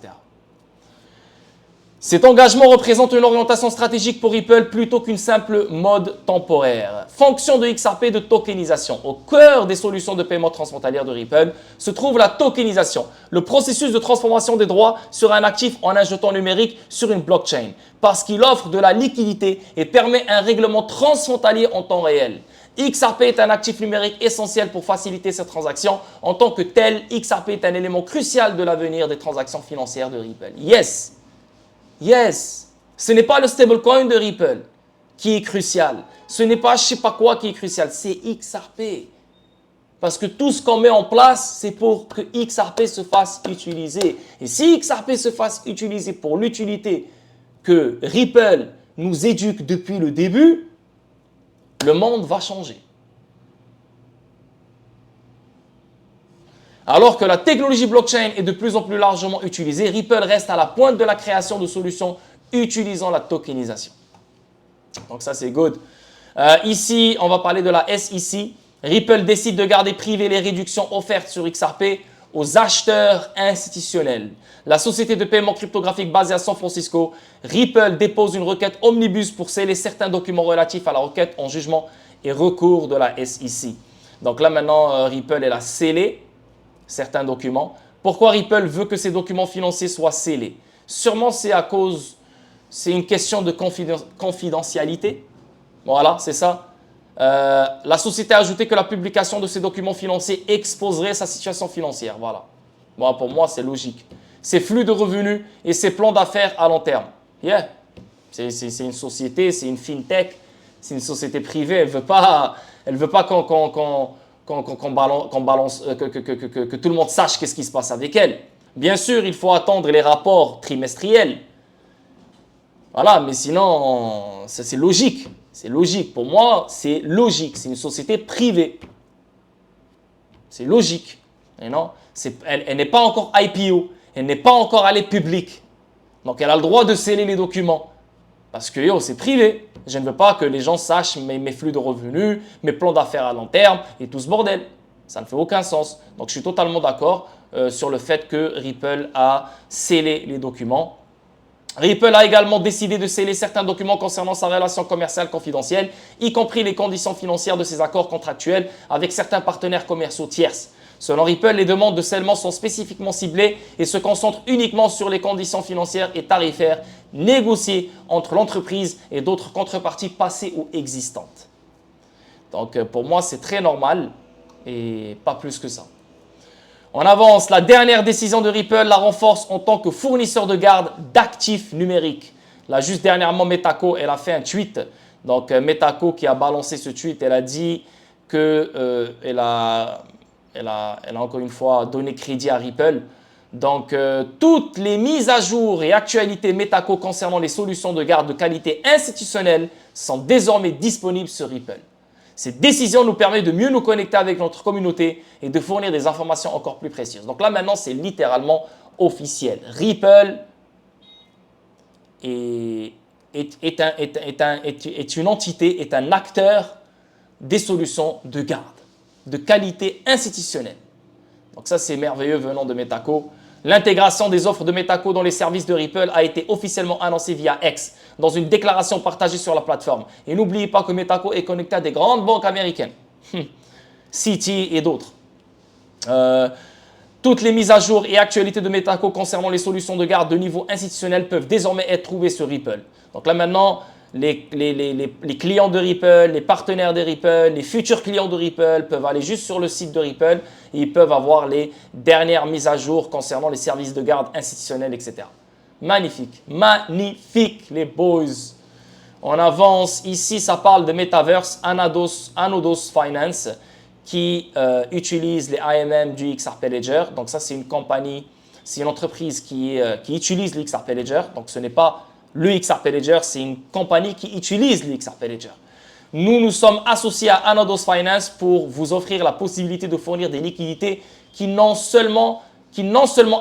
Cet engagement représente une orientation stratégique pour Ripple plutôt qu'une simple mode temporaire. Fonction de XRP de tokenisation. Au cœur des solutions de paiement transfrontalières de Ripple se trouve la tokenisation, le processus de transformation des droits sur un actif en un jeton numérique sur une blockchain, parce qu'il offre de la liquidité et permet un règlement transfrontalier en temps réel. XRP est un actif numérique essentiel pour faciliter ces transactions. En tant que tel, XRP est un élément crucial de l'avenir des transactions financières de Ripple. Yes! Yes, ce n'est pas le stablecoin de Ripple qui est crucial. Ce n'est pas je ne sais pas quoi qui est crucial, c'est XRP. Parce que tout ce qu'on met en place, c'est pour que XRP se fasse utiliser. Et si XRP se fasse utiliser pour l'utilité que Ripple nous éduque depuis le début, le monde va changer. Alors que la technologie blockchain est de plus en plus largement utilisée, Ripple reste à la pointe de la création de solutions utilisant la tokenisation. Donc ça, c'est good. Ici, on va parler de la SEC. Ripple décide de garder privées les réductions offertes sur XRP aux acheteurs institutionnels. La société de paiement cryptographique basée à San Francisco, Ripple dépose une requête omnibus pour sceller certains documents relatifs à la requête en jugement et recours de la SEC. Donc là, maintenant, Ripple, elle a scellé certains documents. Pourquoi Ripple veut que ces documents financiers soient scellés? Sûrement, c'est une question de confidentialité. Voilà, c'est ça. La société a ajouté que la publication de ces documents financiers exposerait sa situation financière. Voilà. Bon, pour moi, c'est logique. Ses flux de revenus et ses plans d'affaires à long terme. Yeah. C'est une société, c'est une fintech, c'est une société privée. Elle veut pas qu'on balance, que tout le monde sache qu'est-ce qui se passe avec elle. Bien sûr, il faut attendre les rapports trimestriels. Voilà, mais sinon, ça c'est logique. C'est logique. Pour moi, c'est logique. C'est une société privée. C'est logique. Et non, elle n'est pas encore IPO. Elle n'est pas encore allée publique. Donc, elle a le droit de sceller les documents. Parce que c'est privé. Je ne veux pas que les gens sachent mes flux de revenus, mes plans d'affaires à long terme et tout ce bordel. Ça ne fait aucun sens. Donc, je suis totalement d'accord sur le fait que Ripple a scellé les documents. Ripple a également décidé de sceller certains documents concernant sa relation commerciale confidentielle, y compris les conditions financières de ses accords contractuels avec certains partenaires commerciaux tierces. Selon Ripple, les demandes de scellement sont spécifiquement ciblées et se concentrent uniquement sur les conditions financières et tarifaires négociées entre l'entreprise et d'autres contreparties passées ou existantes. Donc pour moi, c'est très normal et pas plus que ça. On avance, la dernière décision de Ripple la renforce en tant que fournisseur de garde d'actifs numériques. Là, juste dernièrement, Metaco, elle a fait un tweet. Donc, Metaco qui a balancé ce tweet, elle a dit qu'elle a encore une fois donné crédit à Ripple. Donc, toutes les mises à jour et actualités Metaco concernant les solutions de garde de qualité institutionnelle sont désormais disponibles sur Ripple. Cette décision nous permet de mieux nous connecter avec notre communauté et de fournir des informations encore plus précieuses. Donc là, maintenant, c'est littéralement officiel. Ripple est une entité, est un acteur des solutions de garde, de qualité institutionnelle. Donc ça, c'est merveilleux venant de Metaco. L'intégration des offres de Metaco dans les services de Ripple a été officiellement annoncée via X dans une déclaration partagée sur la plateforme. Et n'oubliez pas que Metaco est connecté à des grandes banques américaines, Citi et d'autres. Toutes les mises à jour et actualités de Metaco concernant les solutions de garde de niveau institutionnel peuvent désormais être trouvées sur Ripple. Donc là maintenant, les clients de Ripple, les partenaires de Ripple, les futurs clients de Ripple peuvent aller juste sur le site de Ripple et ils peuvent avoir les dernières mises à jour concernant les services de garde institutionnels, etc. Magnifique, magnifique les boys. On avance, ici ça parle de Metaverse, Anodos Finance qui utilise les AMM du XRP Ledger. Donc ça c'est une compagnie, c'est une entreprise qui utilise le XRP Ledger. Donc ce n'est pas le XRP Ledger, c'est une compagnie qui utilise le XRP Ledger. Nous sommes associés à Anodos Finance pour vous offrir la possibilité de fournir des liquidités qui non seulement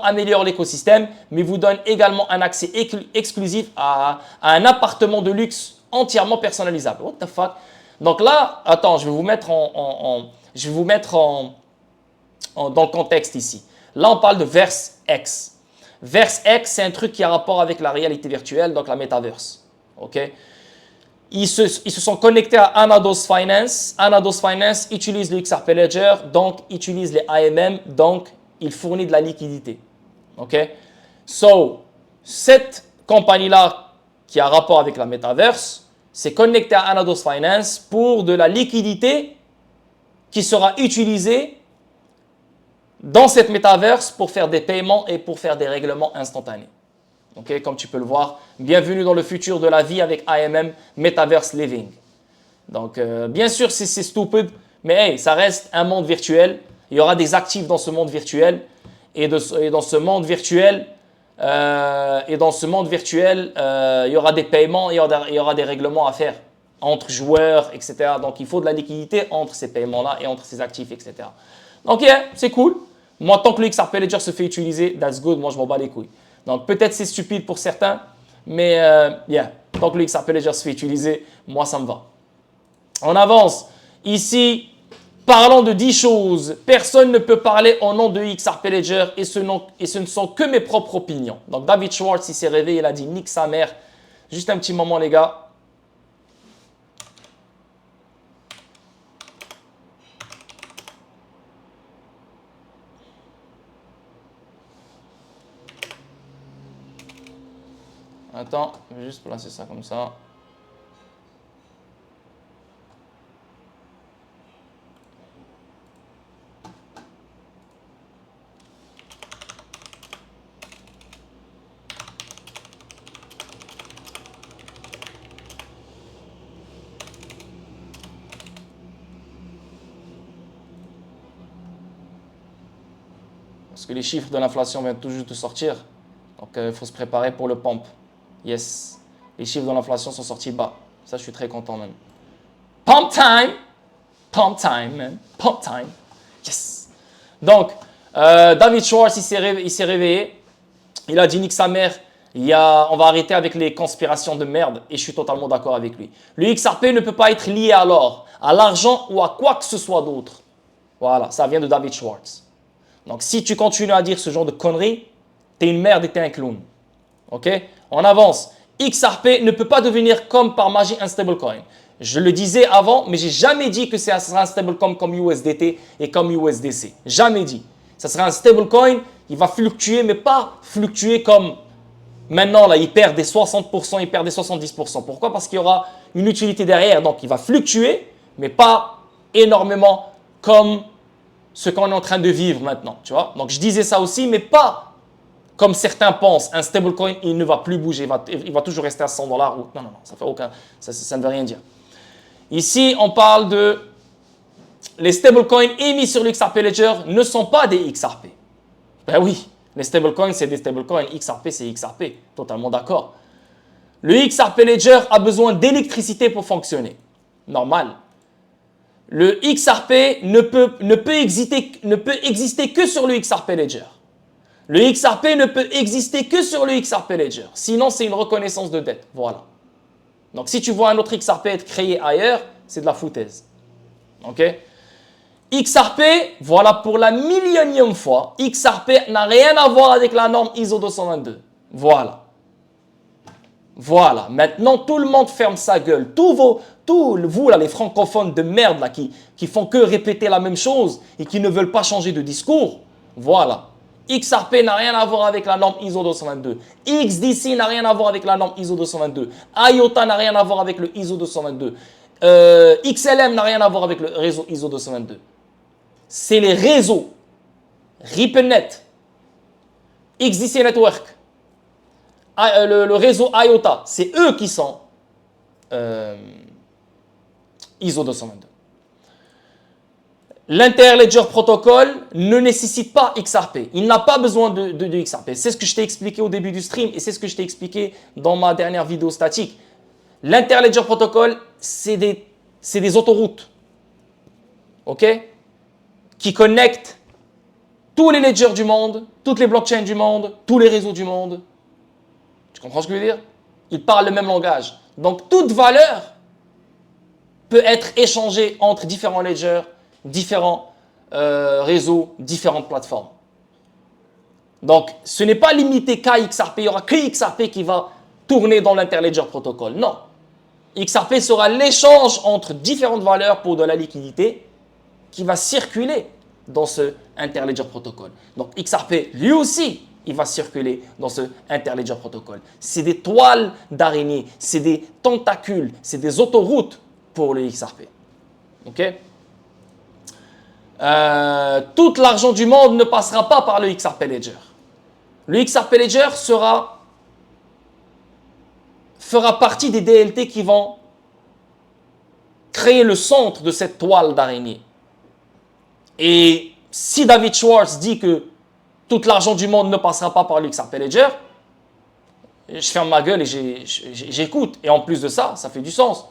améliorent l'écosystème, mais vous donnent également un accès exclusif à un appartement de luxe entièrement personnalisable. What the fuck? Donc là, attends, je vais vous mettre dans le contexte ici. Là, on parle de VerseX. VerseX, c'est un truc qui a rapport avec la réalité virtuelle, donc la Metaverse. Okay? Ils se sont connectés à Anodos Finance. Anodos Finance utilise le XRP Ledger, donc utilise les AMM, donc il fournit de la liquidité. OK? So, cette compagnie-là qui a rapport avec la Metaverse s'est connectée à Anodos Finance pour de la liquidité qui sera utilisée dans cette Metaverse pour faire des paiements et pour faire des règlements instantanés. Okay, comme tu peux le voir, bienvenue dans le futur de la vie avec AMM Metaverse Living. Donc, bien sûr, c'est stupide, mais hey, ça reste un monde virtuel. Il y aura des actifs dans ce monde virtuel. Et dans ce monde virtuel, il y aura des paiements, il y aura des règlements à faire entre joueurs, etc. Donc, il faut de la liquidité entre ces paiements-là et entre ces actifs, etc. Donc, yeah, c'est cool. Moi, tant que le XRP Ledger se fait utiliser, that's good. Moi, je m'en bats les couilles. Donc, peut-être c'est stupide pour certains, mais yeah, tant que le XRP Ledger se fait utiliser, moi, ça me va. On avance. Ici, parlons de 10 choses. Personne ne peut parler au nom de XRP Ledger et ce ne sont que mes propres opinions. Donc, David Schwartz, il s'est réveillé, il a dit « nique sa mère ». Juste un petit moment, les gars. Attends, je vais juste placer ça comme ça. Parce que les chiffres de l'inflation viennent tout juste de sortir. Donc, il faut se préparer pour le pump. Yes. Les chiffres de l'inflation sont sortis bas. Ça, je suis très content, même. Pump time! Pump time, man. Pump time. Yes. Donc, David Schwartz, il s'est réveillé. Il a dit, nique sa mère, on va arrêter avec les conspirations de merde. Et je suis totalement d'accord avec lui. Le XRP ne peut pas être lié à l'or, à l'argent ou à quoi que ce soit d'autre. Voilà, ça vient de David Schwartz. Donc, si tu continues à dire ce genre de conneries, t'es une merde et t'es un clown. Ok? On avance. XRP ne peut pas devenir comme par magie un stablecoin. Je le disais avant, mais j'ai jamais dit que ça sera un stablecoin comme USDT et comme USDC. Jamais dit. Ça sera un stablecoin, il va fluctuer, mais pas fluctuer comme maintenant, là, il perd des 60%, il perd des 70%. Pourquoi? Parce qu'il y aura une utilité derrière. Donc, il va fluctuer, mais pas énormément comme ce qu'on est en train de vivre maintenant. Tu vois? Donc, je disais ça aussi, mais pas comme certains pensent, un stablecoin, il ne va plus bouger, il va toujours rester à 100 $. Non, non, non, ça ne veut rien dire. Ici, on parle de les stablecoins émis sur le XRP Ledger ne sont pas des XRP. Ben oui, les stablecoins, c'est des stablecoins, XRP, c'est XRP, totalement d'accord. Le XRP Ledger a besoin d'électricité pour fonctionner. Normal. Le XRP ne peut exister que sur le XRP Ledger. Le XRP ne peut exister que sur le XRP Ledger. Sinon, c'est une reconnaissance de dette. Voilà. Donc, si tu vois un autre XRP être créé ailleurs, c'est de la foutaise. OK? XRP, voilà pour la millionième fois, XRP n'a rien à voir avec la norme ISO 222. Voilà. Voilà. Maintenant, tout le monde ferme sa gueule. Vous, là, les francophones de merde, là, qui font que répéter la même chose et qui ne veulent pas changer de discours. Voilà. XRP n'a rien à voir avec la norme ISO 222. XDC n'a rien à voir avec la norme ISO 222. IOTA n'a rien à voir avec le ISO 222. XLM n'a rien à voir avec le réseau ISO 222. C'est les réseaux RippleNet, XDC Network, le réseau IOTA, c'est eux qui sont ISO 222. L'interledger protocol ne nécessite pas XRP. Il n'a pas besoin de XRP. C'est ce que je t'ai expliqué au début du stream et c'est ce que je t'ai expliqué dans ma dernière vidéo statique. L'interledger protocol, c'est des autoroutes, ok, qui connectent tous les ledgers du monde, toutes les blockchains du monde, tous les réseaux du monde. Tu comprends ce que je veux dire? Ils parlent le même langage. Donc, toute valeur peut être échangée entre différents ledgers, différents réseaux, différentes plateformes. Donc, ce n'est pas limité qu'à XRP. Il n'y aura que XRP qui va tourner dans l'interledger protocol. Non. XRP sera l'échange entre différentes valeurs pour de la liquidité qui va circuler dans ce interledger protocol. Donc, XRP, lui aussi, il va circuler dans ce interledger protocol. C'est des toiles d'araignée, c'est des tentacules, c'est des autoroutes pour le XRP. OK? Tout l'argent du monde ne passera pas par le XRP Ledger. Le XRP Ledger fera partie des DLT qui vont créer le centre de cette toile d'araignée. Et si David Schwartz dit que tout l'argent du monde ne passera pas par le XRP Ledger, je ferme ma gueule et j'écoute. Et en plus de ça, ça fait du sens.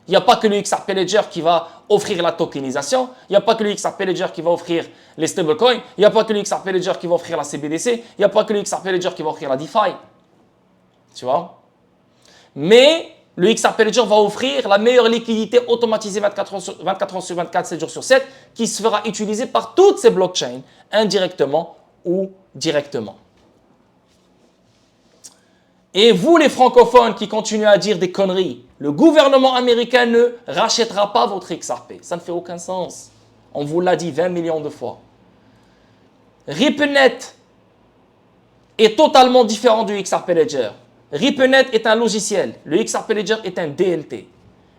Il n'y a pas que le XRP Ledger qui va offrir la tokenisation. Il n'y a pas que le XRP Ledger qui va offrir les stablecoins. Il n'y a pas que le XRP Ledger qui va offrir la CBDC. Il n'y a pas que le XRP Ledger qui va offrir la DeFi. Tu vois? Mais le XRP Ledger va offrir la meilleure liquidité automatisée 24 heures sur 24, 7 jours sur 7, qui se fera utiliser par toutes ces blockchains, indirectement ou directement. Et vous, les francophones qui continuez à dire des conneries, le gouvernement américain ne rachètera pas votre XRP. Ça ne fait aucun sens. On vous l'a dit 20 millions de fois. RippleNet est totalement différent du XRP Ledger. RippleNet est un logiciel. Le XRP Ledger est un DLT.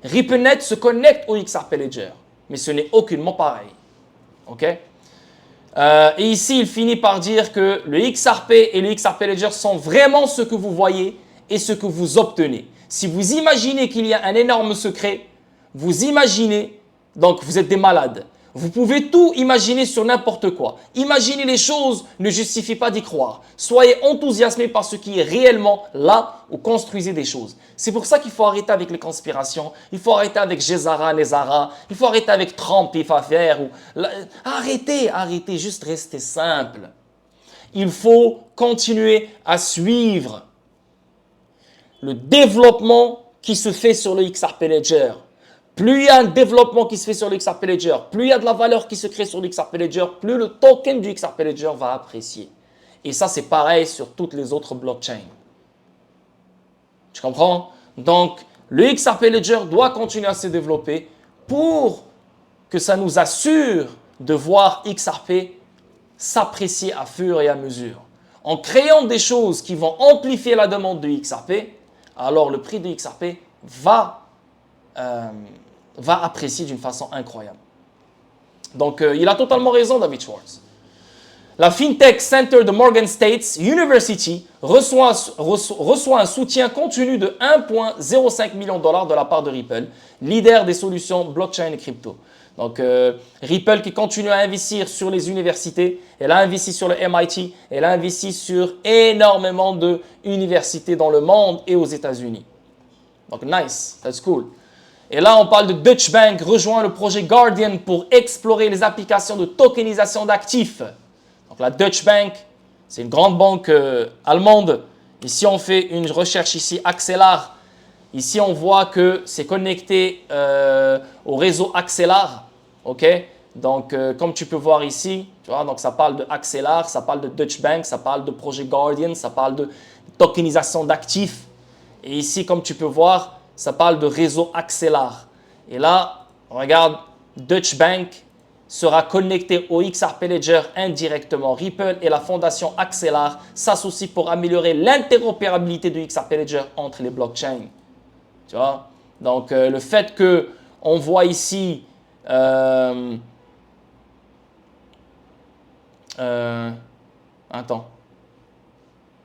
RippleNet se connecte au XRP Ledger, mais ce n'est aucunement pareil. OK? Et ici, il finit par dire que le XRP et le XRP Ledger sont vraiment ce que vous voyez et ce que vous obtenez. Si vous imaginez qu'il y a un énorme secret, vous imaginez, donc vous êtes des malades. Vous pouvez tout imaginer sur n'importe quoi. Imaginer les choses ne justifie pas d'y croire. Soyez enthousiasmés par ce qui est réellement là ou construisez des choses. C'est pour ça qu'il faut arrêter avec les conspirations. Il faut arrêter avec Gézara, Nezara. Il faut arrêter avec Trump, il va faire. Arrêtez, juste restez simple. Il faut continuer à suivre le développement qui se fait sur le XRP Ledger. Plus il y a un développement qui se fait sur le XRP Ledger, plus il y a de la valeur qui se crée sur le XRP Ledger, plus le token du XRP Ledger va apprécier. Et ça, c'est pareil sur toutes les autres blockchains. Tu comprends? Donc, le XRP Ledger doit continuer à se développer pour que ça nous assure de voir XRP s'apprécier à fur et à mesure. En créant des choses qui vont amplifier la demande de XRP, alors le prix de XRP va apprécier d'une façon incroyable. Donc, il a totalement raison, David Schwartz. La FinTech Center de Morgan State University reçoit un soutien continu de 1,05 million de dollars de la part de Ripple, leader des solutions blockchain et crypto. Donc, Ripple qui continue à investir sur les universités, elle a investi sur le MIT, elle a investi sur énormément d'universités dans le monde et aux États-Unis. Donc, nice, that's cool. Et là, on parle de Deutsche Bank rejoint le projet Guardian pour explorer les applications de tokenisation d'actifs. Donc, la Deutsche Bank, c'est une grande banque allemande. Ici, on fait une recherche ici, Axelar. Ici, on voit que c'est connecté au réseau Axelar. OK? Donc, comme tu peux voir ici, tu vois, donc ça parle de Axelar, ça parle de Deutsche Bank, ça parle de projet Guardian, ça parle de tokenisation d'actifs. Et ici, comme tu peux voir, ça parle de réseau Axelar. Et là, regarde, Deutsche Bank sera connecté au XRP Ledger indirectement. Ripple et la fondation Axelar s'associent pour améliorer l'interopérabilité du XRP Ledger entre les blockchains. Tu vois? Donc, le fait qu'on voit ici attends.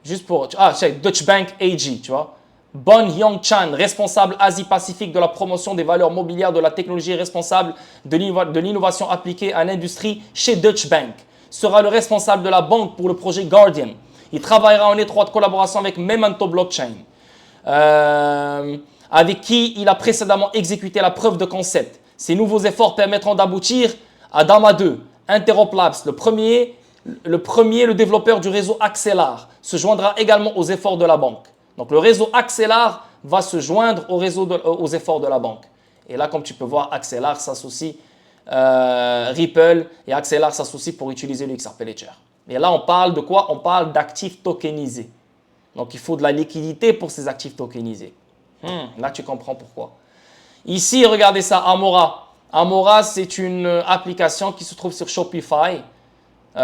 Juste pour... c'est Deutsche Bank AG, tu vois. Bon Hyung-chan, responsable Asie-Pacifique de la promotion des valeurs mobilières de la technologie responsable de l'innovation appliquée à l'industrie chez Deutsche Bank, sera le responsable de la banque pour le projet Guardian. Il travaillera en étroite collaboration avec Memento Blockchain, avec qui il a précédemment exécuté la preuve de concept. Ces nouveaux efforts permettront d'aboutir à Dama 2. Interop Labs, le premier, le développeur du réseau Axelar, se joindra également aux efforts de la banque. Donc, le réseau Axelar va se joindre aux efforts de la banque. Et là, comme tu peux voir, Axelar s'associe, Ripple et Axelar s'associent pour utiliser le XRP Ledger. Et là, on parle de quoi? On parle d'actifs tokenisés. Donc, il faut de la liquidité pour ces actifs tokenisés. Là, tu comprends pourquoi. Ici, regardez ça, Amora. Amora, c'est une application qui se trouve sur Shopify. Elle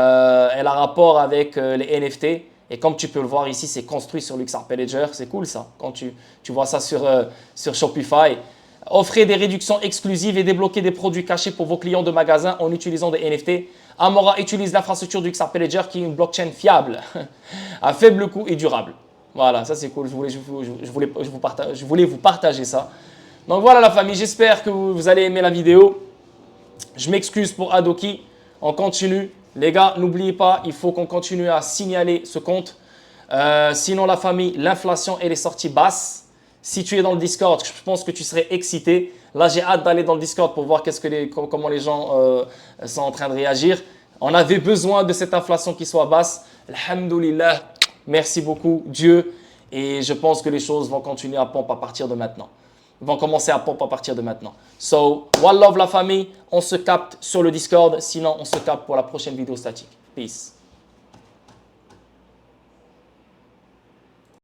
a rapport avec les NFT. Et comme tu peux le voir ici, c'est construit sur XRP Ledger. C'est cool ça, quand tu vois ça sur Shopify. Offrez des réductions exclusives et débloquez des produits cachés pour vos clients de magasins en utilisant des NFT. Amora utilise l'infrastructure du XRP Ledger qui est une blockchain fiable, à faible coût et durable. Voilà, ça c'est cool. Je voulais vous partager ça. Donc voilà la famille, j'espère que vous allez aimer la vidéo. Je m'excuse pour Adoki. On continue. Les gars, n'oubliez pas, il faut qu'on continue à signaler ce compte. Sinon, la famille, l'inflation, elle est sortie basse. Si tu es dans le Discord, je pense que tu serais excité. Là, j'ai hâte d'aller dans le Discord pour voir comment les gens sont en train de réagir. On avait besoin de cette inflation qui soit basse. Alhamdoulilah, merci beaucoup, Dieu. Et je pense que les choses vont continuer à pomper à partir de maintenant. Vont commencer à pomper à partir de maintenant. So, one love la famille. On se capte sur le Discord. Sinon, on se capte pour la prochaine vidéo statique. Peace.